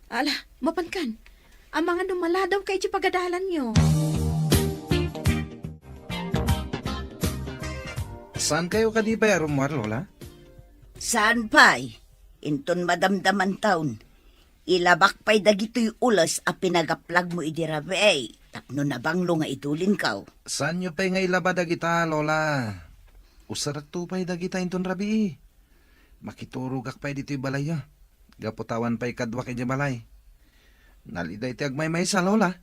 Ala, mapankan. Ang mga numala daw kay iji pagadalan yo. Saan kayo kadipay arumar, Lola? Saan pa'y? Inton madamdaman taon. Ilabak pa'y dagito'y ulas a pinagaplag mo idirabe ay. Tapno na banglo nga idulin kaw. Saan nyo pa'y nga ilaba dagita, Lola? Usarat to pa'y dagita inton rabi. Makiturugak pa'y dito'y balay ya. Gaputawan pa'y kadwa kay balay. Naliday ti agmay-may sa, Lola.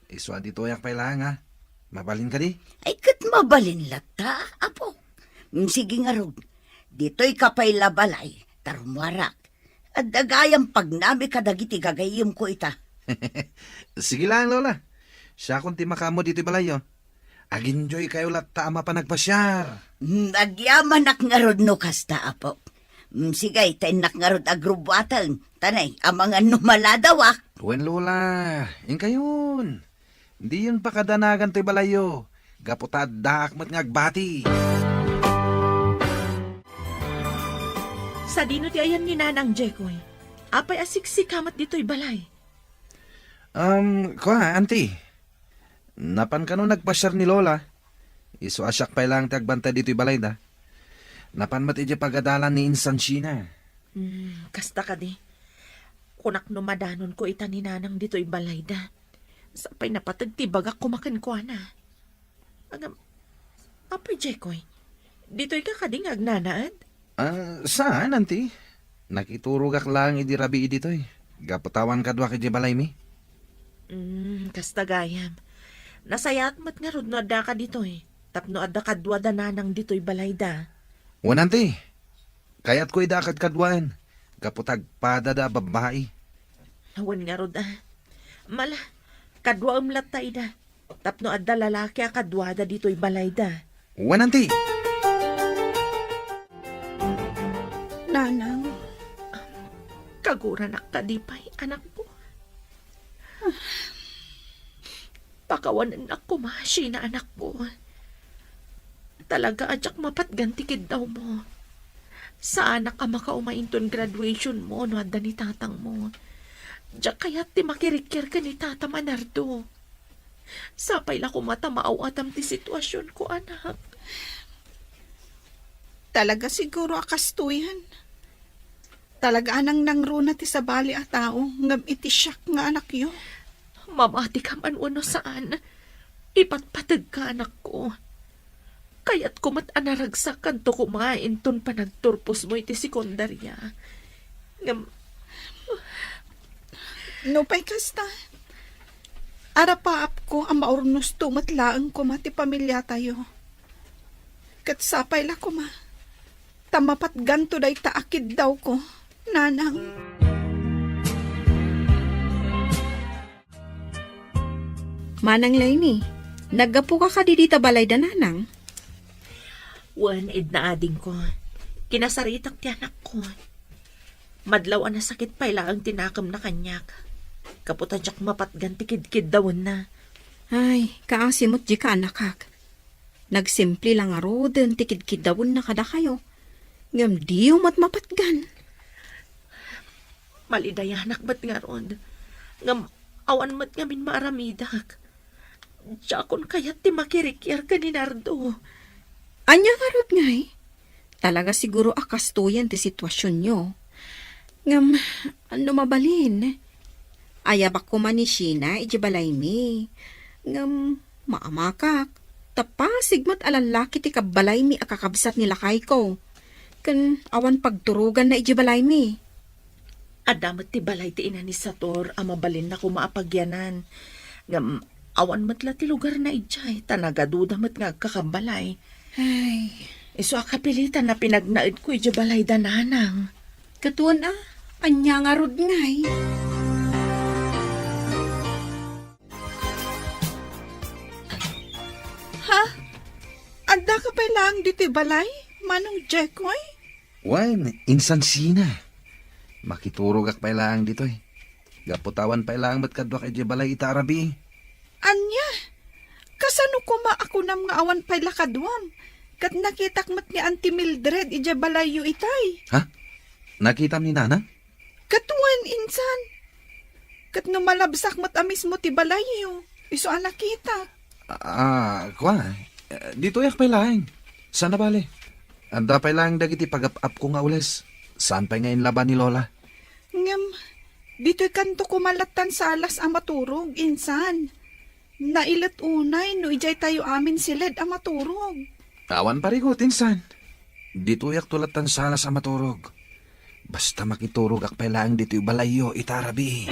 Iswa dito yak pa'y lang ha. Mabalin ka di? Ay kat mabalin lata, apo. Sige nga rod. Dito'y kapay labalay, tarumwarak. At dagayang pagnami kadagiti gagayim ko ita. Sige lang, Lola. Siya kung ti makamo dito'y balay yo. Aginjoy kayo lata ama pa nagpasyar. Agyaman nak nga rod no kasta, apo. Sigay, tayo nak nga rod agrubatan. Tanay, ang mga numala daw ah. Wen, Lola. Yung kayon. Hindi yun pa kadanagan to'y balayo. Gaputad dakmat ngagbati. Sa dino ti ayan ni Nanang Jekoy. Apay asiksik kamat dito'y balay. Auntie. Napan ka no nagpasyar ni Lola. Iso asyak pa lang tagbantay dito'y balay da. Napan mat iti pagadalan ni Insan Sheena. Kasta ka di. Kunak no madanon ko ita ni Nanang dito'y balay da. Sapay napatagtibag ako makan ko na. Apay Jekoy, dito'y kakading agnanaad? Saan, auntie? Nakiturugak lang idirabi dito'y. Gaputawan kadwa kay balay mi. Kasta gayam. Nasayat mat nga rod no adda ka dito'y. Tapno adda kadwa da Nanang dito'y balay da. Wan, auntie. Kaya't ko idakad kadwaan. Gaputag padada babae. Awan nga rod Mala, kadwa umlatay da. Tapno adda lalaki a kadwa da dito'y balay da. Wan, auntie. Nanang, Kaguran ak kadipay, anak ko. Pakawanan ako mahashi na anak ko. Talaga adyak mapatgantikid daw mo. Saan ka makaumainton graduation mo no adda ni tatang mo. Diyak kaya't ti makirikir ka ni Tata Manardo. Sapay la ko mata maawatam ti sitwasyon ko, anak. talaga siguro akas tuyan. Talaga anang nangruna ti sa bali a tao, ngam iti siyak nga anak yo. Mamati ka man uno saan. Ipatpatag ka, anak ko. Kaya't kumat anaragsak kanto kumain ton panagturpos mo iti sekundarya. Ngam, No pa'y kasta. Arapaap ko ang maurnos tumatlaang ko mati pamilya tayo. Katsapay la ko ma. Tamapat ganto day taakid daw ko, nanang. Manang Lainey, Naggapo ka dita balay dananang. Wan id na ading ko. Kinasaritak ti anak ko. Madlaw na sakit pa ang tinakam na kanyak. Kaputan siyak mapatgan tikid-kid dawon na. Ay, kaasimot di ka anakak. Nagsimple lang aro din tikid-kidawon na kada kayo. Ngam diyo mat mapatgan. Malidayanak ba't nga ron? Ngam awan mat ngamin maaramidak. Diyakon kayat ti makirikyar ka ni Nardo. Anya karot ngay. Talaga siguro akastuyan ti sitwasyon nyo. Ngam, ano mabalin? Ayabak ko man ni Sheena, ijibalay mi. Ngam, maamakak. Tapasig mat alalaki ti kabalay mi akakabsat nila kay ko. Kan awan pagturugan na ijibalay mi. Adamat ti balay ti ina ni Sator, amabalin na kumaapagyanan. Ngam, awan matla ti lugar na ijay, tanagaduda mat nga kakambalay. Ay, Iso akapilitan na pinagnaid ko ijay balay dananang. katuan anya nga rod ngay. Ha? Anda ka pa lang dito balay? Manong Jekoy? Wan, insan sina. Makiturog ak pa lang dito eh. Gaputawan pa lang ba't kadwa kay balay itarabi. Anya? Kasano kuma ako nam nga awan pa'y lakadwam? Kat nakitak mat ni Auntie Mildred ija balayo itay. Ha? Nakita ni Nana? Katuan insan. Kat numalabsak mat amis mo ti balayo. Iso ang nakita. Kwa. Dito yak pa lang. Sana bale? Anda pa lang dagiti pag-up ko nga ules. Saan pa ngayon laban ni Lola? Ngam, dito'y kanto kumalatan sa alas ang maturog, insan. Nailat unay, no ijay tayo amin silid ang maturog. Awan parigot, insan. Dito yak tulatan sana sa maturog. Basta makiturog ak pa lang dito'y balayo itarabi.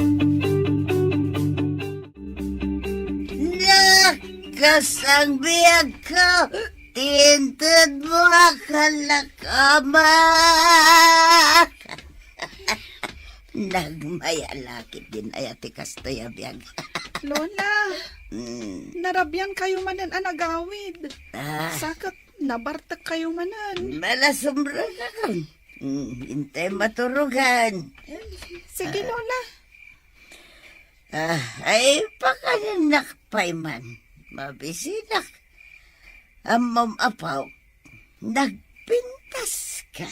Nakasang biyag ko, tintad mo akalakama. Nagmayalakit din ay ati kastoy biyag. Lola, narabyan kayo manan ang nagawid. Sakat, nabartak kayo manan. Malasombra ka kan. Hintay maturugan. Sige, Lola. Ay, pakananak pa'y man. Mabisinak. Amam apaw, nagpintas ka.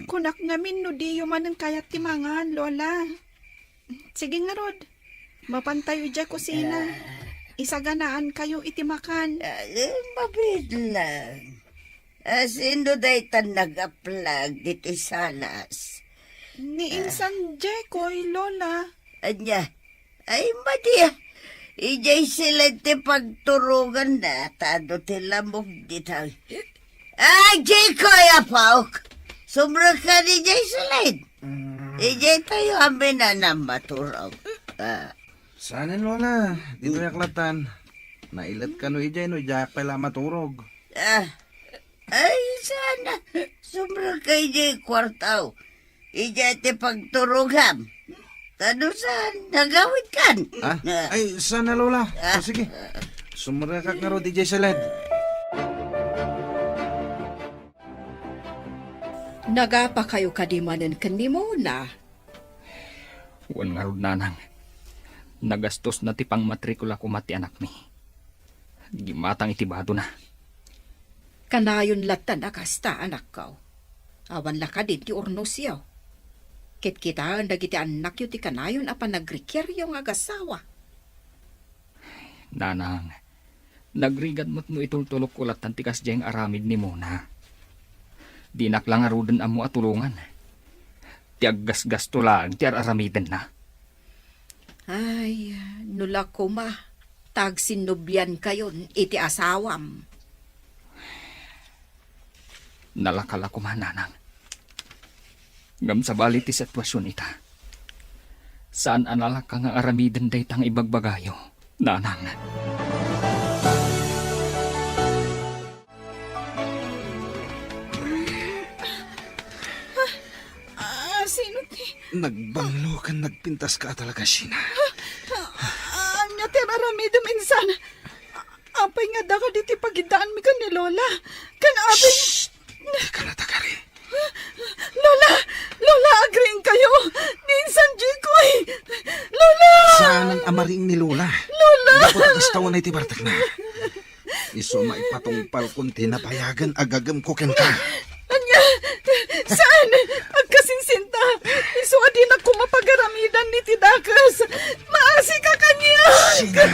Kunak ngamin no diyo manan kayat timangan, Lola. Sige nga, Rod. Mapantayo dya kusina. Isaganaan kayo itimakan. Mabid lang. Sino day tan nag-aplag dito salas? Ni Insan Jekoy, Lola. Anya, ay madiya. Ijay sila ti pagturugan na, tado ti lamog dito. Ay, Jekoy, apawk! Sumra ka ni Jay Silid. Ijay tayo amin na maturog. Sana Lola, dito yak latan. Nailat ka no ijay no, ijay pa lang maturog. Ay, sana. Sumra ka Ijay kwartaw. Ijay ti pagturugan. Tado saan, nagawid kan. Ay, sana Lola. Sige, sumura ka nga ro DJ Salad. Nagapa kayo kadimanan kanimo na. Wan nga rod nanang. Nagastos na ti pang matrikula ko mati anak mi. Gimatang itibado na. Kanayon latan akasta anak ko. Awan lakadin ti urnos yaw. Kit-kitaan dagiti anak yu ti kanayon apan nagrikyeryo nga agasawa. Nanang, nagrigad mo't no itultulok ko latan ti kasjeng aramid ni Mona. Dinak lang arudan amo at tulungan. Ti aggas-gasto lang, ti aramiden na. Ay, nula ko ma. Tag sinubyan kayon iti asawam. Nalakala ko man, nanang. Ngam sa bali ti sitwasyon ita. Saan analak ka nga aramiden day tang ibagbagayo, nanang? Sino ti? Nagbanglo ka, nagpintas ka talaga, Sheena. nga da ka diti pagidaan mi ka ni Lola. Kan abing... Di ka na takari. Lola, agreeing kayo. Ninsan Jikoy. Lola! Saan ang amaring ni Lola? Lola! Dapat agistawan na iti bartak na. Iso maipatungpal kung tinapayagan agagam ko ken ka. Anya, saan? Agkasinsinta. Iso adin ako mapagaramidan ni Tidakas. Maasi ka kanya. Sina?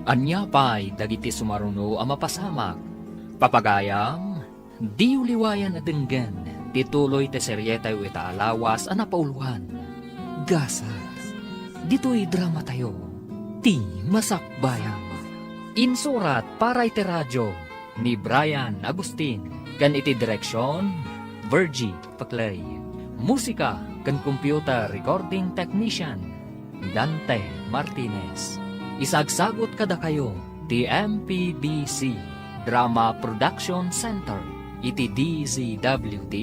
Anya pa'y dagiti sumaruno ang mapasamak. Papagayam, di uliwayan at denggan, tituloy te seryetay o itaalawas ang napauluhan. Gasa, dito'y drama tayo, ti masakbayan. Insurat para iti radyo ni Brian Agustin, kan iti direksyon, Virgie Paclay. Musika kan computer recording technician, Dante Martinez. Isagsagot kada kayo, ti MPBC Drama Production Center, iti DZWT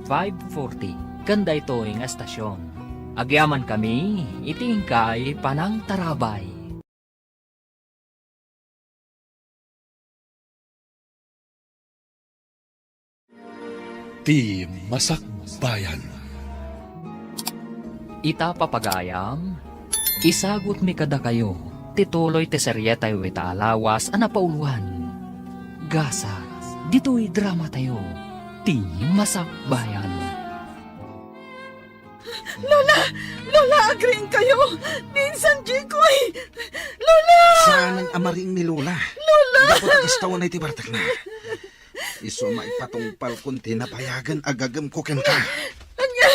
540, kanda ito ang estasyon. Agyaman kami, iti ingkay panang tarabay. Ti Masakbayan. Ita papagayam, isagot mi kada kayo, tituloy te seryetay o itaalawas ang napauluhan. Gasa, dito'y drama tayo, ti masakbayan. Lola, agreeing kayo. Ninsan Jikoy. Lola! Saan ang amaring ni Lola? Lola! Dapat agistawan na iti bartak na. Iso maipatungpal kung tinapayagan agagam ko ken ka. Anya,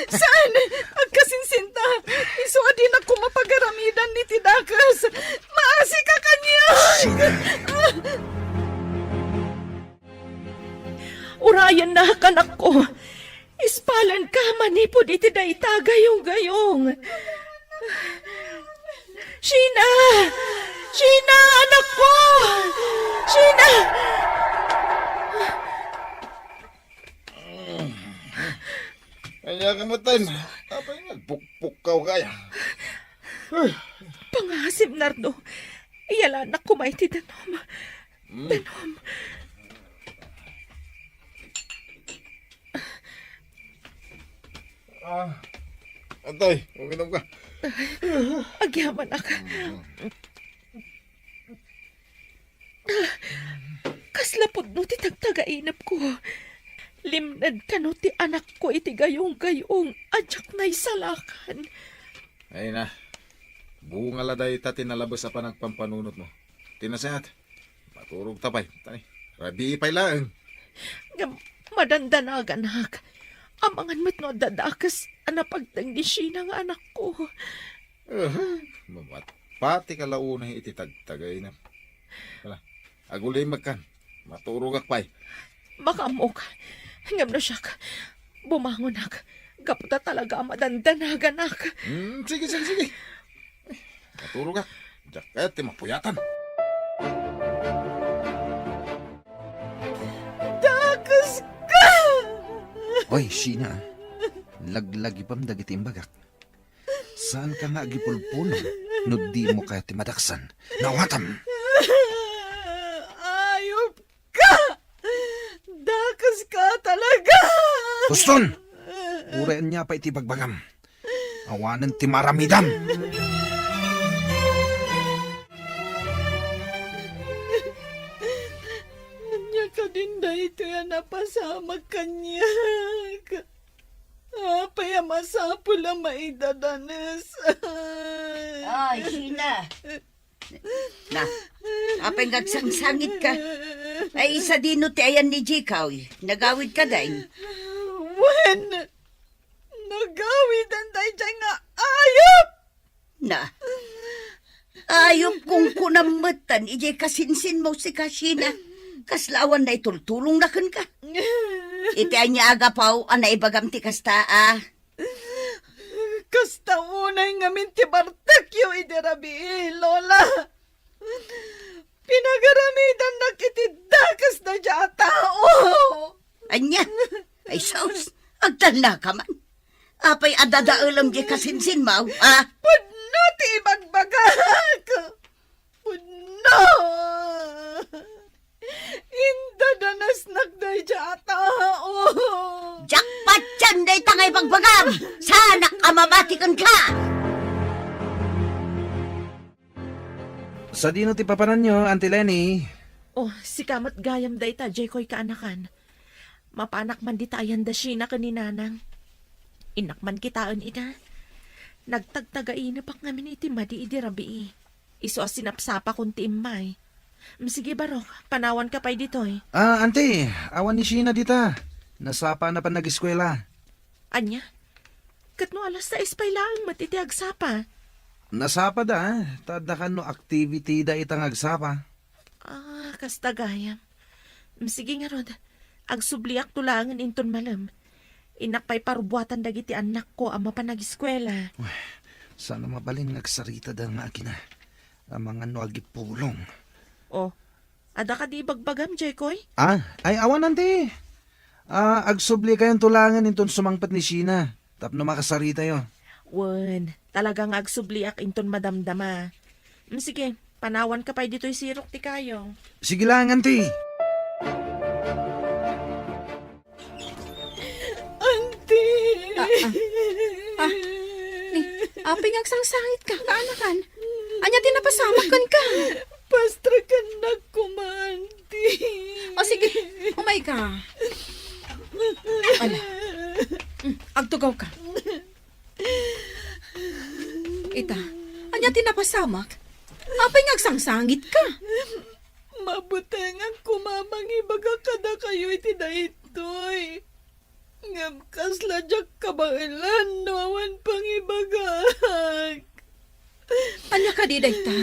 saan? Agkasinsinta. Iso adin ako mapagaramidan ni Tidakas. Maasi ka kanya. Sina? Urayan na kanak ko. Ispalan ka manipod iti dayta gayong-gayong. Sheena! Sheena, anak ko! Sheena! Kaya kamatan, apay nagpukpukaw kaya. Pangasim, Nardo. Iyala na kumay ti danom. Danom. Antay, uminom ka. Agyaman ka. Kaslapod no ti tagtagainap ko. Limnad ka no ti anak ko iti gayong-gayong adyak na isalakan. Ay na, bunga laday ta tinalabas sa panagpampanunot mo. Tinasayat, maturog tapay. Tani, rabi ipay lang. Madandanagan amangan mo't no dadakas anapagtang di Sheena nga anak ko. Mamat, pati kalaunay iti tagtagay na. Wala, agulay magkan, maturog akpay. Baka mo ka. Hanggang na siya ka. Bumangon ak. Kaputa talaga madandanagan ak. Sige. Maturog ka. Diyak kaya timapuyatan. Dakas ka! Oy, Sheena. Laglagi pam dagiti imbagak. Saan ka nga agipulpulo? No di mo kaya timadaksan. Nawatam! Ayop ka! Dakas ka talaga! Guston! Urayan niya pa iti bagbagam. Awanan ti maramidam. Anya ka din da ito yan napasamag kanya. Apay masapul ang maidadanas. Ay, Sheena. Na, apay ngagsangsangit ka. Ay, isa dino ti ayan ni Jikaw. Nagawid ka dahin. When? Nagawid ang tayo dyan nga ayop! Na, ayop kung kunamatan, ijay kasinsin mo si Sheena. Kaslawan na itultulong na kan ka. Iti anya aga paw, anay bagam ti kasta Kasta unay ngamin ti Bartakyo iderabi, Lola. Pinagaramidan na kiti dakas na dya tao. Anya, ay sos, agtal na ka man. Apay adadaalam di kasinsin mo, ah? Pudno ti ibagbagak! Pudno! Inda danas nagday dya tao! Jackpot dyan day tangay pagbagam! Sana amamatikan ka! Sa dino ti papanan nyo, Auntie Lenny? Oh, si kamat gayam day ta, Jekoy kaanakan. Mapanak man di tayan da siya na kaninanang. Inak man kitaan ina. Nagtagtagainap ak ngamin iti madi idi rabi. Iso sinapsapa kung tiimay. Sige barok, panawan ka pa'y ditoy. Auntie, awan ni Sheena dita. Nasapa na pa nag-eskwela. Anya? Katno alas sa espay lang matiti agsapa. Nasapa da, tadakan no activity da itang agsapa. Kasta gayam. Sige nga rod, agsubliak tulangan inton malam. Inakpay parubuatan dagiti anak ko ama pa nag-eskwela. Sana mabalin nagsarita da nga akina. Ang mga no agipulong. Oh, ada ka di bagbagam, Jekoy? Ay awan Auntie. Agsubli kayong tulangan inton sumangpat ni Sheena. Tapno makasarita yo. Wen, talagang agsubliak inton madamdama. Sige, panawan ka pa'y dito'y sirok ti kayo. Sige lang Auntie. Aping agsangsangit ka, kaanakan. Anya tinapasamakan ka. Pastra ka nagkumanti. O sige, umay ka. Ala, agtugaw ka. Ita, anya tinapasamak. Aping agsangsangit ka. Mabuteng ang kumamang ibaga kada kayo itinahitoy. Ngam kasla jak kabailan nawan pang ibagak. Anya ka di dayta.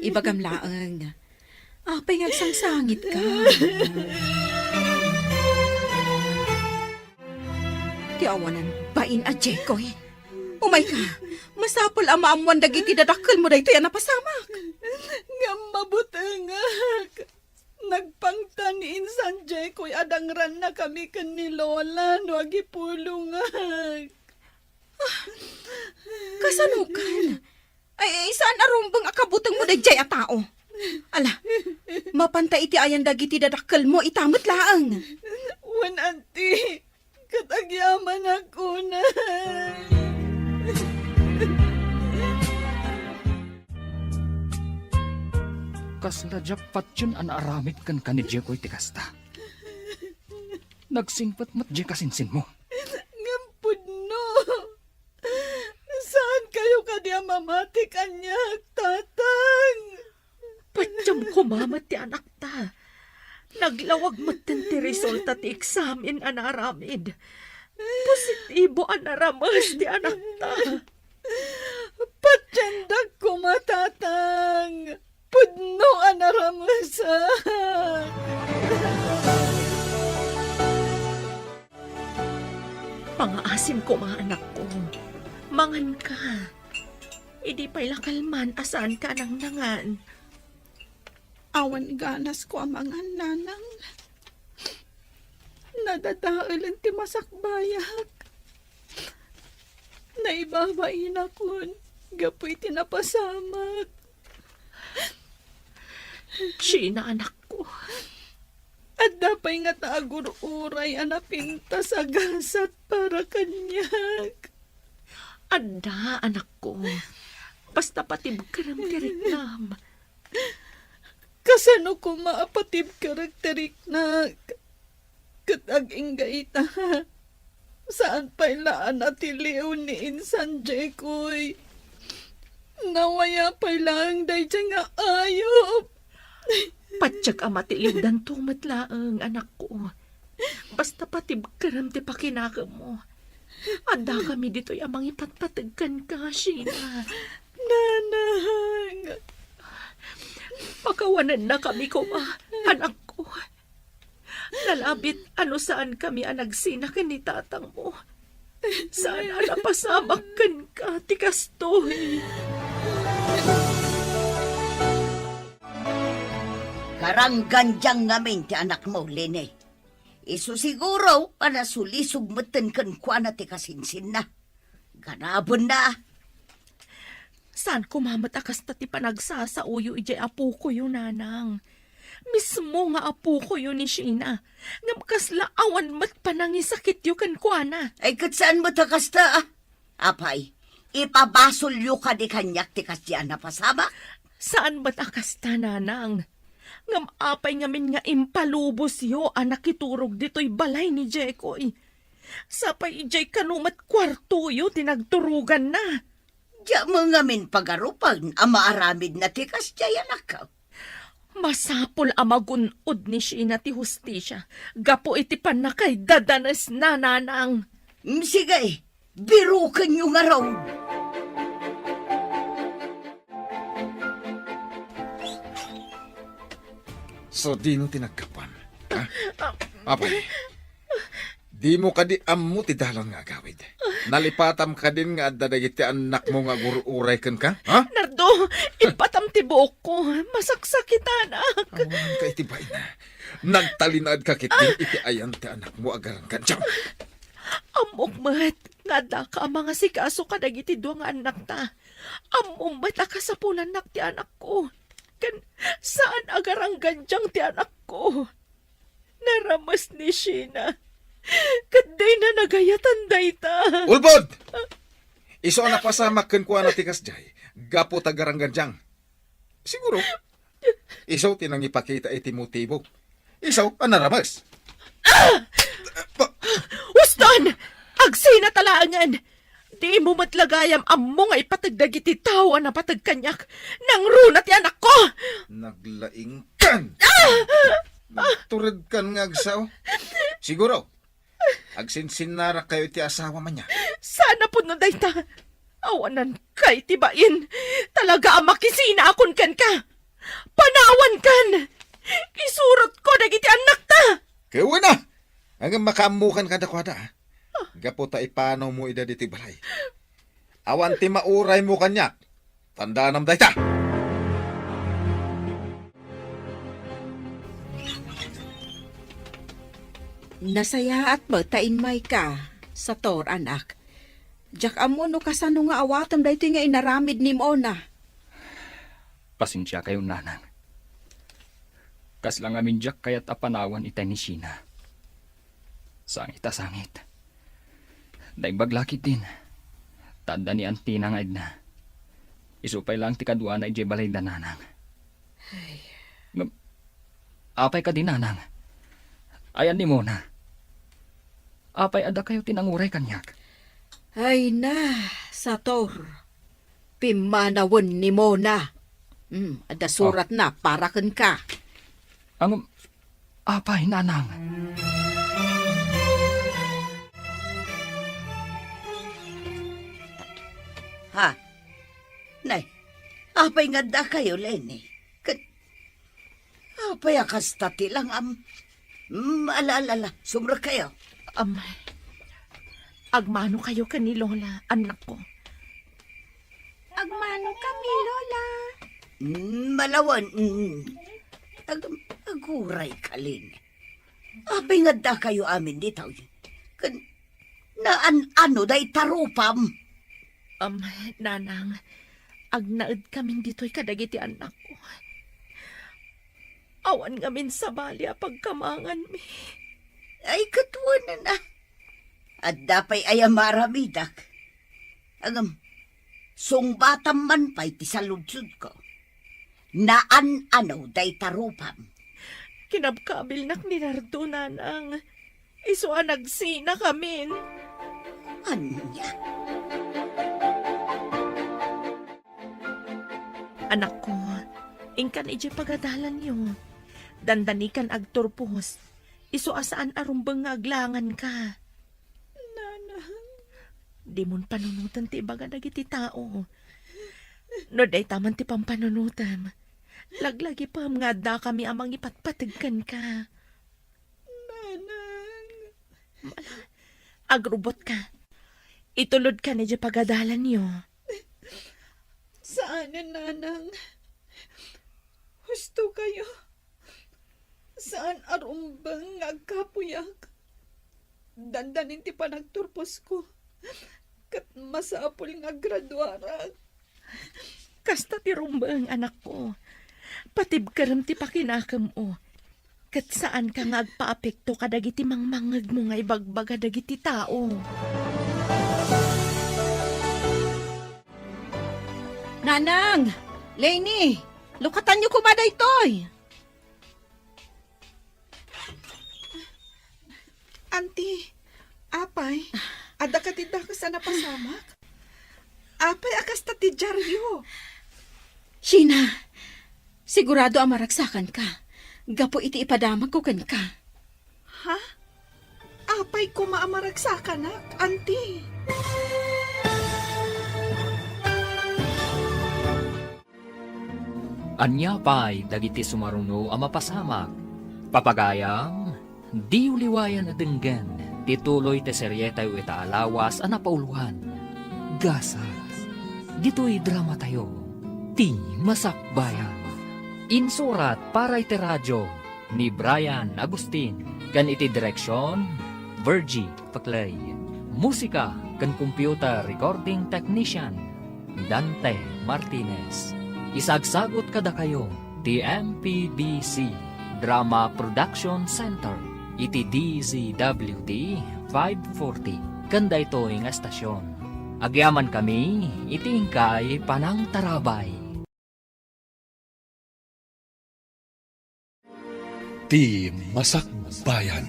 Ibagam laang. Aping agsangsangit ka. Ti awanan, bain a Jekoy. Umay ka, masapol ang maamuan dagiti dadakkel mo dayto yan napasamak. Ngam mabutengak. Nagpangtaniin San Jekoy adangran na kami kan ni Lola no agipulungak. Kasanukan. Ay, saan arumbang akabutang mo dayjay a tao? Ala, mapanta iti ayan dagiti dadakkel mo itamot laang. Wan anti, katagyaman ako na. Kasla jackpot yun ang aramid kan ni Jekoy ti kasta. Nagsingpat mat je kasinsin mo. Ngampudno. Saan kayo kadya mamati kanyak, tatang? Patyam kumamat ti anak ta. Naglawag matin ti resulta ti eksamen anaramid. Positibo anaramas ti anak ta. Patyandak ko matatang. Pudno anaramasan. Pangaasim ko mga anak ko. Mangan ka. Idi pa'y lakalman asaan ka nang nangan. Awan ganas ko ang mga nanang. Nadadaalan ti masakbayak. Naibabain akon. Gapoy tinapasamak. China anak ko. At dapay nga taagururay anapinta sa gasat para kanyak. Anda anak ko. Basta patib ka ng tiriknam. Kasano ko maapatib karakterik na kataging gaita. Saan pa'y laan at iliw ni Insan Jekoy. Nawaya pa'y lang day nga ayop. Patsyag amatiliw dan tumatlaang anak ko. Basta patib ka ng tipakinaka mo. Anda kami dito'y amang ipatpatagkan ka, Sheena. Nanang. Pakawanan na kami ko, anak ko. Nalabit ano saan kami anagsinakan ni tatang mo. Saan napasamakan ka, tikastoy. Karangganjang ngamin ti anak mo, Lene. Isu siguro, panasulisog matan kan kwa na ti kasinsin na. Ganabon na. Saan kumamat akas ta ti panagsasauyo ijay apo ko yun, nanang. Mismo nga apo ko yun ni Sheena. Nga makaslaawan mat panangisakit yu kan kuana. Ay kat saan mo takasta? Apay, ipabasol yu ka di kanyak ti kasya na pasama? Saan ba't akas ta, nanang? Ngam apay ngamin nga impalubos yo anak iturog dito'y balay ni Jekoy. Sapay ijay kanumat kwarto yo tinagturugan na. Diya mo ngamin pagarupan, ang maaramid na ti kasya anak ka. Masapol amagunod ni Sheena ti hustisya. Gapo iti panakay dadanas na, nanang. Sige, birukan nyo nga raw. So, di no tinagkapan. Ha? Apay, di mo ka di ammo ti dalan nga agawid. Nalipatam ka din nga dadagiti anak mo nga gururay kan ka? Ha? Nardo, ipatam ti buok ko. Masaksakit, anak. Awan ka itibay na. Nagtalinad ka kiting iti ayan ti anak mo agarang kansyang. Amok mat, nga da ka mga sikaso ka dagiti duwa nga anak ta. Amok mat akasapulan nak ti anak ko. Kan, saan agarang ganjang ti anak ko? Naramas ni Sheena. Kaday na nagayatan dayta. Ulbod! Iso anak pasamak kan kuha na tikas jay. Gapo tagarang ganjang. Siguro, isaw tinang ipakita iti motibo. Isaw anaramas. Uston! Agsina talangan! Di mo matlagayam ammo nga ipatagdagiti tawa na patagkanyak nang runa ti anak ko! Naglaing kan! Nagturid kan nga agsaw. Siguro, agsinsinara kayo ti asawa man niya. Sana po no dayta. Awanan kay tibain. Talaga ang makisina akon kan ka. Panawan kan. Isurot ko dagiti anak ta. Kaya na! Hanggang makaamukan ka dakwada. Gapo ta ipanaw mo ida diti balay. Awan ti mauray mo kanyak. Tandaan am dayta. Nasaya at magtainmay ka sa tor, anak. Jak amo no kasano nga awatam dayto nga inaramid ni mo na. Pasensya kayo, nanang. Kas lang amin jak kaya't apanawan itay ni Sheena. Sangit. Daibaglakit din. Tanda ni Antina nga edna. Isupay lang ti kadwa na ijay balay da, nanang. Apay ka din, nanang. Ayan ni Mona. Apay ada kayo tinanguray kanyak. Ay na, sa tor. Pimanawon ni mo na. Ada surat na para kan ka. Ang apay, nanang. Ha? Nay, apay nga da kayo, Lenny. Apay akas tati lang ala, sumra kayo. Agmano kayo ka ni Lola, anak ko. Agmano kami, Lola. Malawan. Aguray kalin. Apay nga da kayo amin dito. Ano day tarupam. Nanang, agnaed kaming dito'y kadagiti anak ko. Awan ngamin sa bali pagkamangan mi. Ay katuwa na. At dapay ay maramidak. Sungbatam man pa'y tisaludsud ko. Naan ano day tarupam. Kinabkabil ni Nardo, nanang. Isuan nagsina kamin. Anya? Anak ko, ingkan ije pagadalan yo. Dandanikan agturpos. Isu asaan arumbang nga aglangan ka. Nanang. Di mon panunutan ti ibaga dagiti tao. No day taman ti pampanunutan. Laglagi pa nga da kami amang ipatpatigkan ka. Nanang. Agrubot ka. Itulod ka ni pagadalan yo. Saan na, nanang? Husto kayo. Saan arumbang nagkapuyak? Dandanin ti panagturpos ko. kat masapol nga graduara. Kasta ti rumbang anak ko. Patib karam ti pakinakam o. Kat saan ka nga agpaapekto kadagiti mangmangag mo nga ibagbaga dagiti tao. Nanang! Lainey! Lukatan niyo kumada itoy! Auntie, apay, ada ka ti dakas na pasamak? Apay, akas ta ti dyaryo. Sheena, sigurado ang maragsakan ka. Gapo iti ipadamag ko kan ka. Ha? Apay ko maamaragsakan na, auntie. Anya pa'y dagiti sumaruno ang mapasamak. Papagayam, di uliwayan na denggan, tituloy te seryetay o itaalawas ang napauluhan. Gasas, dito'y drama tayo, ti masakbayan. Insurat para iti radyo ni Brian Agustin, kan iti direksyon, Virgie Paclay. Musika kan computer recording technician, Dante Martinez. Isagsagot kada kayo, ti MPBC Drama Production Center, iti DZWT 540, kanda ito ang estasyon. Agyaman kami, iti ingkay panang tarabay. Ti Masakbayan.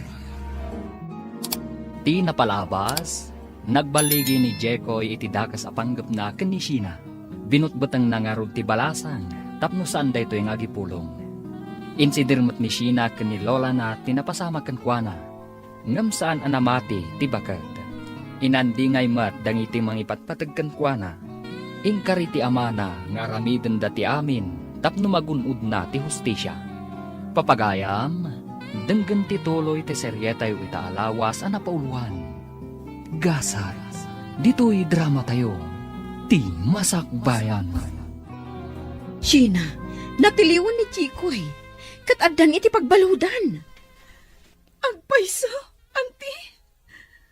Ti napalabas, nagbaligi ni Jekoy iti dakas apanggap na kanisina. Binutbutang nangarod ti balasan, tapno saan da ito yung agipulong. Insidirmot ni Sheena ni Lola na tinapasama kan kuana. Ngam saan anamati ti bakat. Inandingay mat dangiti mangipatpatag kan kuana. Ingkari ti amana nga aramiden dati amin, tapno magunud na ti hustisya. Papagayam, denggan ti tuloy ti seryetay o itaalawas ang napauluan. Gasar, dito'y drama tayo, ti masakbayan. Sheena, natiliwan ni Chikoy. Kat adan iti pagbaludan. Agpayso, auntie.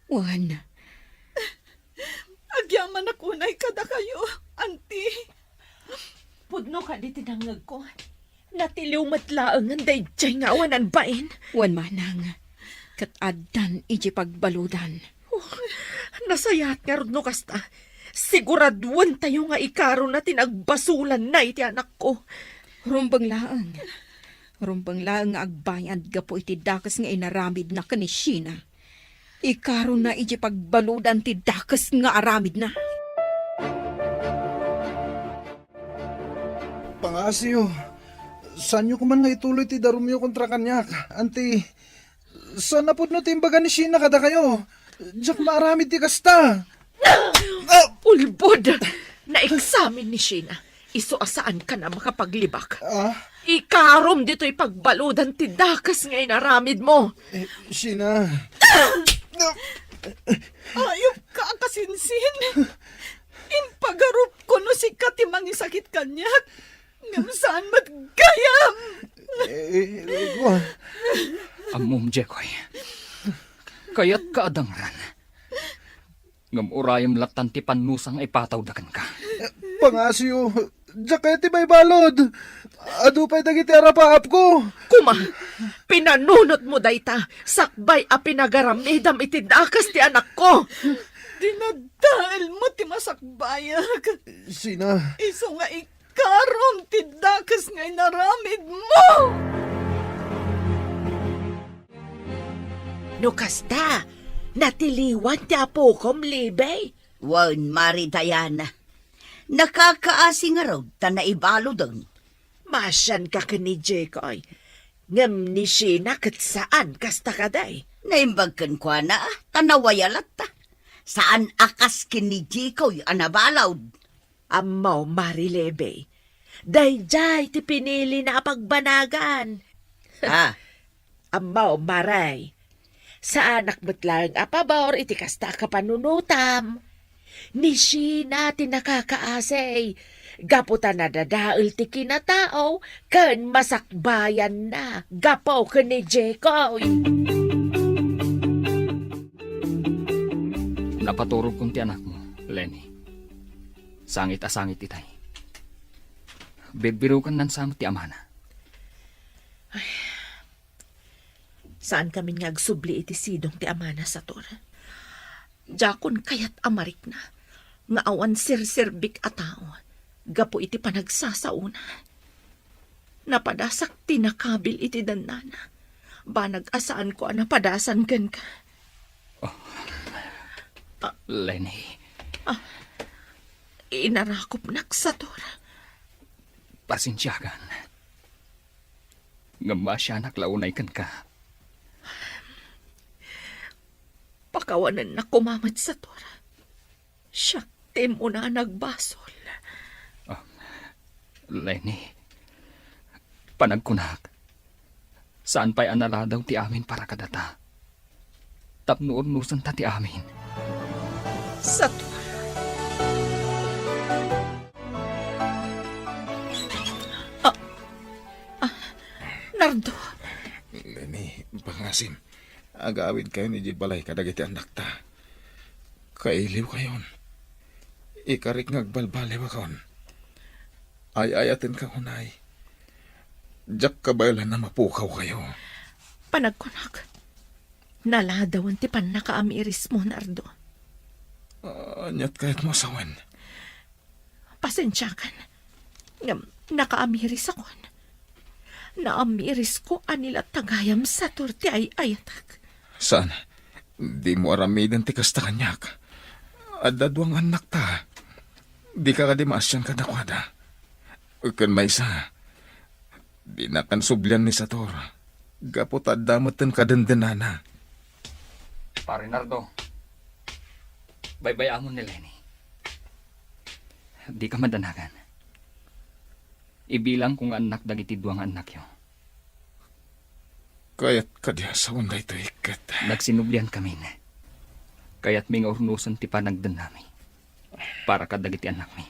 Wan, Agyaman na kunay kada kayo, auntie. Pudno ka di tinangag ko. Natiliw matlaang ang dayjay nga awanan bain. wan manang. Kat adan iti pagbaludan. Nasayat nga rodno kasta. Siguraduan tayo nga ikaro na tinagbasulan na iti anak ko. Rumbang laang. Rumbang laang nga agbayad gapo iti dakas nga inaramid na kani Sheena. Ikaro na iti pagbaludan ti dakas nga aramid na. Pangasyo, saan nyo kuman nga ituloy ti darumyo kontra kanyak? Anti, saan na po no timbaga ni Sheena kada kayo? Diyak maaramid ti kasta. Ulbod! Na-examine ni Sheena. Iso asaan ka na makapaglibak. Ikarom dito'y pagbaludan ti dakas nga inaramid mo. Sheena. Ayop ka kasinsin. Impagarup ko no si Kati mangisakit kanyak. Ngam saan matgayam. Amom Jekoy, kayat kaadangran. Ngam urayam latan ti panusang ipataw dakan ka. Pangasyo, diyak kaya ti may balod. Adu pa'y dagiti arapaap ko. Kuma, pinanunot mo dayta. Sakbay a pinagaramidam iti dakas ti anak ko. Dinadal mo ti masakbayag. Sheena. Iso nga ikarom ti dakas nga inaramid mo. No kasta, natiliwan ti apo kom libay. Wan, Mari Diana. Nakakaasi nga raw, ta naibalo doon. Masyan ka ka ni Jekoy. Ngam ni Sheena kat saan kasta kaday. Naimbagkan kwa na, tanawayalat ta. Saan akas kini Jikoy anabalaw? Amaw Marilebe. Dayjay ti pinili na pagbanagan. Amaw Maray. Sa anak mo't lang apabor iti kasta ka panunutam. Ni Sheena ti nakakaasay. Gapo ta nadadaal ti kinatao, kan masakbayan na. Gapo ka ni Jekoy. Napaturog kong ti anak mo, Lenny, sangit asangit itay. Birbirukan nan sa ti amana. Saan kami nga agsubli iti sidong ti amana sa tor? Jakon kayat amarik na, nga awan sirsirbik a tao, gapo iti panagsasauna. Napadasak tinakabil iti danana, banag asaan ko napadasan gan ka. Lenny, Inarakop nak sa tor. pasensyakan. Ngamba siya naklaunay kan ka. Pakawanan na kumamat sa tor. Syakte mo na nagbasol. Lenny, panagkunak. Saan pa'y anala daw ti amin para kadata? Tapnoon-nusan ta ti amin. Sa tor. Nardo, Lenny, pangasim. Agawid kayo ni Jibalay kadagiti anak ta. Kailiw kayon. Ikarik ngagbalbaliw akon. Ay-ayatin ka hunay. Diyak kabaylan na mapukaw kayo. panagkunak. Naladawan ti pan nakaamiris mo, Nardo. Anyat kahit masawan. Pasensya kan. Ngam, nakaamiris ako. Naamiris ko anila tagayam sa torti ay ayatak. Saan? Di mo aramidan ti kasta kanyak. Adadwang anak ta. Di ka kadimasyan ka nakwada. Kan may isa. Di na kan sublian ni Sator. Gapot at damatan ka dandanana. Pare Nardo, baybayamon ni Lenny. Di ka madanagan. Ibilang kung anak dagiti duwang anak yo. Kaya't kadya sa wanda ito ikat. Nagsinublian kami na. Kaya't may urnusan ti panagdan nami. Para kadagiti anak mi.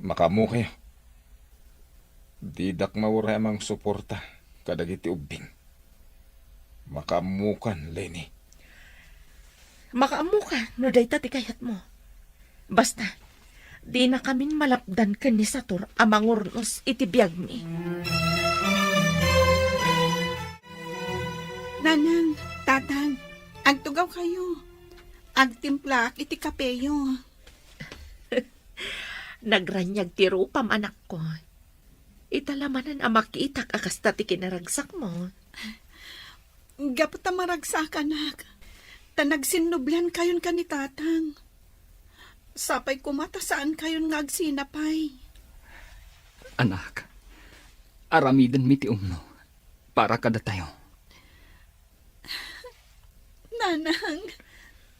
Makamu kayo. Didak mawura mang suporta kadagiti ubing. Makamukan, Lenny. Makaamu ka, no day ti kayat mo. Basta, di na kamin malapdan ka ni Sator amang urnos iti biyag mi. Nanang, tatang, agtugaw kayo. Agtimplak iti kapeyo. Nagranyag ti rupam anak ko. Italamanan ang makiitak akas ti kinaragsak mo. Gapot maragsak anak. Tanagsinublan kayon ka ni tatang. Sapay kumata saan kayon nga agsinapay. Anak, aramidan mi ti umno. Para kada tayo. Nanang,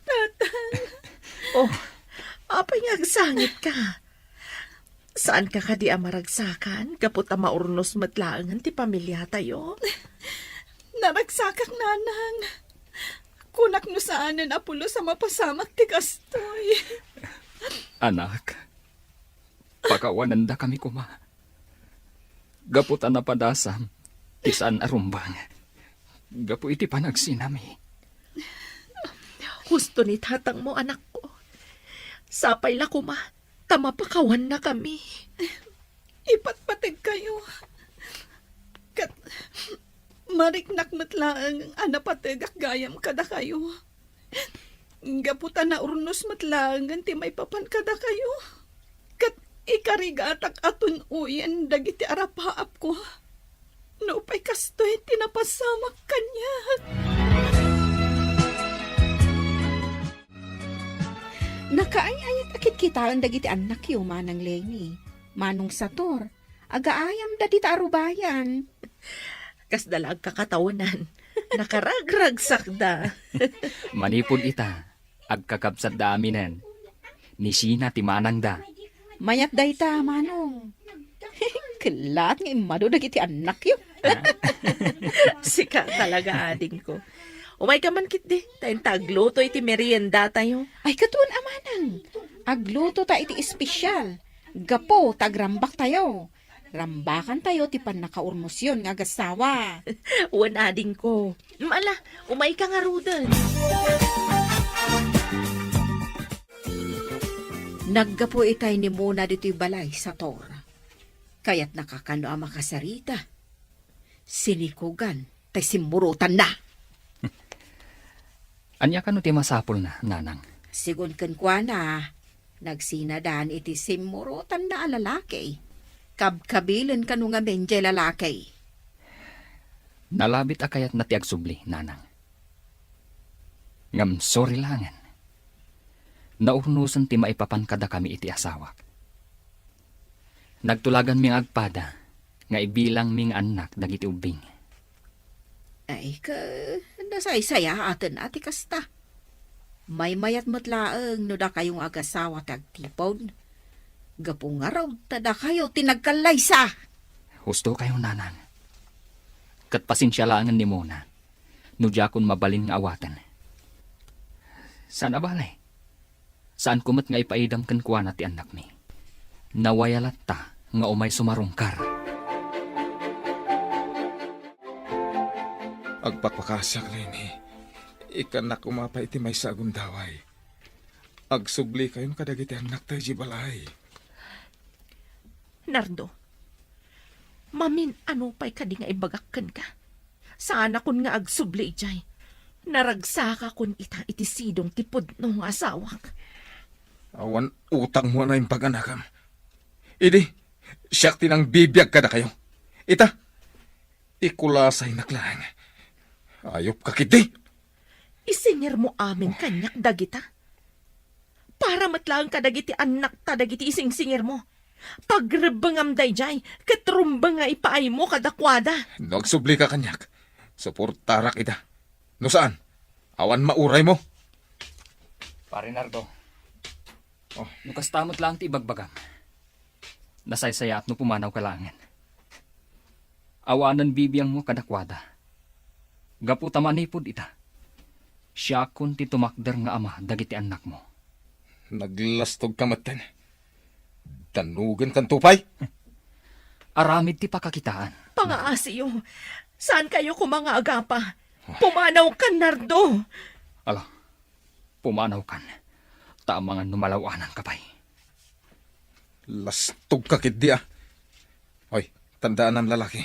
tatang. Oh, apay nga agsangit ka. Saan ka kadi amaragsakan? Kapot maurnos matlaangan ti pamilya tayo? Naragsakan nanang. Kunak no saanan apulo sa mapasamak ti kastoy. Anak, pakawanan da kami kuma. Gaputan na padasam, isaan arumbang. Gapu iti panagsinami. Husto ni tatang mo, anak ko. Sapay la kuma, tamapakawan na kami. Ipatpatid kayo. Kat, mariknak matlaang anapategak gayam kada kayo. Gaputan na urnos matlaangan ti may papan kada kayo. Kat ikarigatak atun uyan dagiti arapaap ko. Naupay kastoy tinapasamak kanya. Nakaayayat akit kita ang dagiti anak yo, Manang Lenny. Manong Sator, agaayam da dita arubayan. Kas dalag kakatawanan, nakaragragsak da. Manipod ita, agkakabsat da aminan. Ni Sina ti manang da. Mayat da ita, Manong. Kalat nga imado dagiti anak yo. Sika talaga ading ko. Umay ka man kit di, tayong tagluto iti merienda tayo. Ay, katuan amanang. Agluto ta iti espesyal. Gapo, tagrambak tayo. Rambakan tayo ti pan nakaurmos yun nga gasawa. Uwan ading ko. Mala, umay ka nga rudan. Naggapo itay ni Mona dito'y balay sa tor. Kaya't nakakano ang makasarita. Sinikugan, tay simurutan na. Anya ka no ti masapol na, nanang. Sigun ken kwa na, nagsinadaan iti simurutan na a lalaki. Kabkabilen kanu nga menje lalaki. Nalabit akayat na ti agsubli, nanang. Ngam sorry langan. Naurnusan ti maipapan kada kami iti asawak. Nagtulagan ming agpada, nga ibilang ming anak dagiti ubing. Ay, nasaysaya atin ati kasta. May mayat matlaeng no da kayong agasawa tagtipon. Gapong araw, tada kayo tinagkalaysa. Husto kayo, nanang. Kat pasensya langan ni Mona, no jakon mabalin nga awatan. Sana balay? Saan kumat nga ipaidam kan kuwana ti anak mi? Nawayalat ta nga umay sumarungkar. Agpakpakasak rin ikanak umapay ti may sagong daway. Agsubli kayo kadagiti anak tayo jibalay. Nardo, mamin ano pa'y kadi nga ibagakkan ka. Sana kun nga agsubli jay. Naragsaka kun ita iti sidong tipod no nga asawak. Awan utang mo na yung pag-anakam. Idi, siyak tinang bibiyag ka na kayo. Ita, ikulasay naklang. Ayop ka kiti. Isinger mo amin kanyak dagita. Para matlang ka dagiti anak ta dagiti ising-singer mo. Pagrebangam dayjay, katrumba nga ipaay mo kadakwada. Nagsubli ka kanyak. Suportarak ita. No saan? Awan mauray mo. Pare Nardo, Oh. nukas tamot lang ti ibagbagam. Nasaysaya at no pumanaw ka langan. Awanan bibiyang mo kadakwada. Gapu tamanipod ita. Siya kun ti tumakder nga ama dagiti anak mo. Naglastog ka maten. Danugan kan tupay. Aramid ti pakakitaan. Pangaasiyo, saan kayo kumanga agapa? Pumanaw ka, Nardo. Ala, pumanaw kan. Tamangan numalawanan kapay. Lastog ka kit di ah. Hoy, tandaan ang lalaki.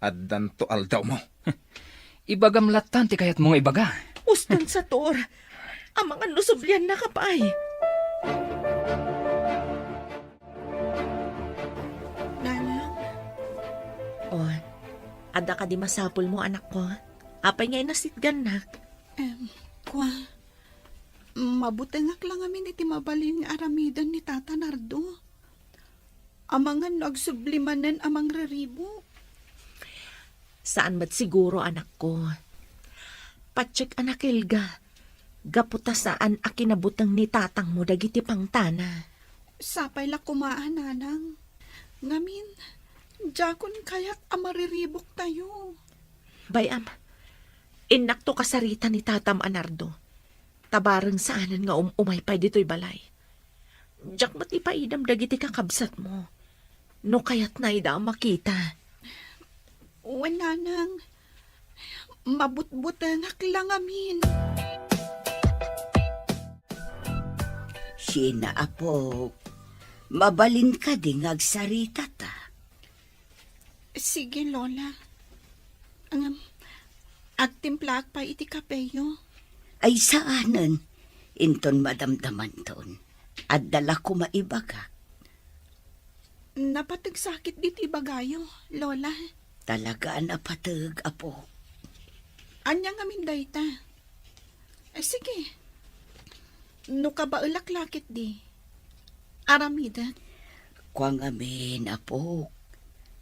Addan to aldaw mo. Ibagam latan ti kayat mong ibaga. Uston sa tor. Ang mga lusublian na kapay. Nanang, Oh, ada ka di masapol mo, anak ko. Apay ngay nasitgan na. kwa, mabutengak lang amin iti mabalin nga aramidan ni Tata Nardo. Amangan nagsublimanan amang raribo. Saan ba't siguro, anak ko? Patsik, anak Elga. Gaputa saan a kinabutang ni tatang mo dagiti pangtana. Sapay la kumaan, nanang. Ngamin, jakon kayak amariribok tayo. Bayam, inakto kasarita ni tatam Anardo. Tabarang saanan nga umaypay dito'y balay. Jak ba't ipaidam dagiti kakabsat mo? No kayat na ida makita. Wala nang, mabutbutengak lang amin. Sina apo, mabalin ka ding agsarita ta. Sige, Lola. Agtimplak pa iti kapeyo. Ay saanan, inton madamdaman ton. At dala ko maibaga. Napatagsakit diti bagayo, Lola. Talaga napatag, apo. Anyang amin dayta. Sige. No kabaulaklakit di. Aramida. Kuang amin, apo.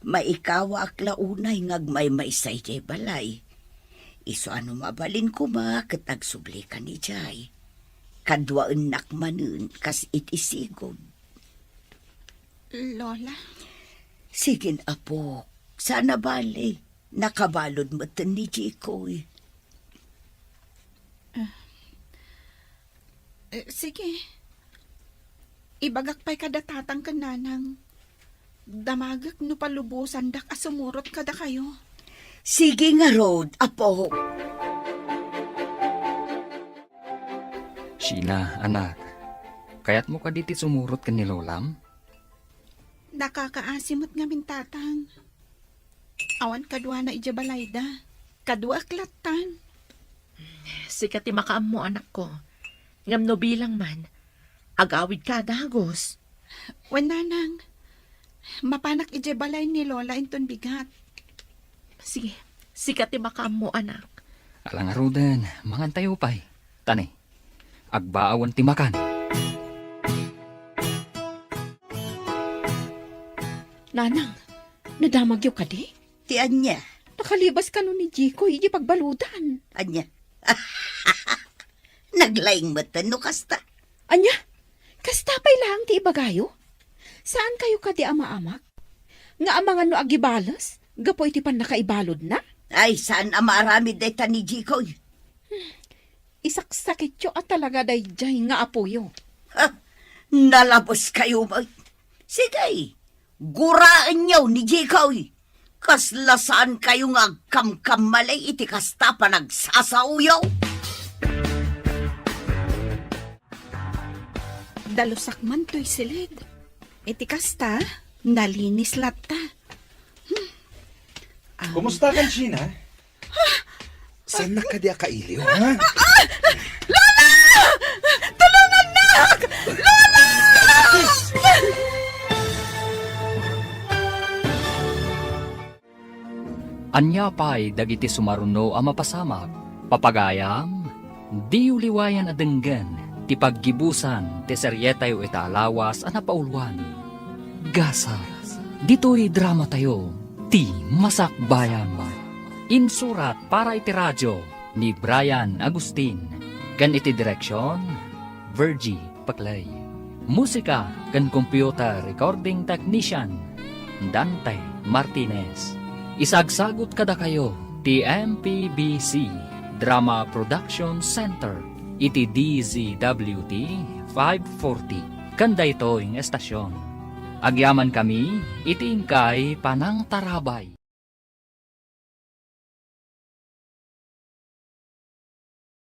Maikawa akla unay ngagmay say jay balay. Iso ano mabalin ko ma katag subli ka ni jay. Kadwaan nakmanun kas itisigod. Lola. Sigin, apo. Sana bali. Nakabalod mo ni Jikoy. Sige. Ibagak pa'y kada tatang kananang. Damagak no palubusan dak asumurot kada kayo. Sige nga, Rod, apo. Sheila, anak. Kaya't mo ka diti sumurot ka ni Lolam? Nakakaasimot ngamin tatang. Awan kadwa na ijabalayda. Kadwa klatan. Sika ti makaam mo anak ko. Ngam no bilang man. Agawid ka dagos. Wananang. Mapanak ijabalay ni Lola inton bigat. Sige, sika ti makaam mo anak. Alang arudan, mangantayo pa'y. Tani, agbaawan timakan. Nanang, nadamag yung ka di? Ti Anya. Nakalibas ka nun ni Jiko, hindi pagbaludan. Anya. Naglaing mata no kasta. Anya, kastapay lang ti ibagayo? Saan kayo ka di ama-amak? Nga amangan no agibalas? Gapoy ti pan nakaibalod na? Ay, saan ang maaramid deta ni Jikoy? Isaksakit yo at talaga dayjay nga apoyo. Ha, nalabos kayo ba? Sige, guraan niyo ni Jikoy. Kaslasaan kayo nga kamkamalay iti kasta pa nagsasauyaw. Dalusak man to'y silid. Iti kasta, nalinis latta. Kumusta kan, Sheena? Saan na ka di akailiw, ha? Anya pa'y dagiti sumaruno ang mapasamak. Papagayam, di uliwayan adenggan, ti paggibusan, ti seryetayo italawas ang napauluan. Gasa, dito'y drama tayo, ti Masakbayan. Insurat para iti radyo ni Brian Agustin. Kan iti direksyon, Virgie Paclay. Musika kan computer recording technician, Dante Martinez. Isagsagot kada kayo, ti MPBC Drama Production Center, iti DZWT 540, kanda ito yung estasyon. Agyaman kami, iti ingkay panang tarabay.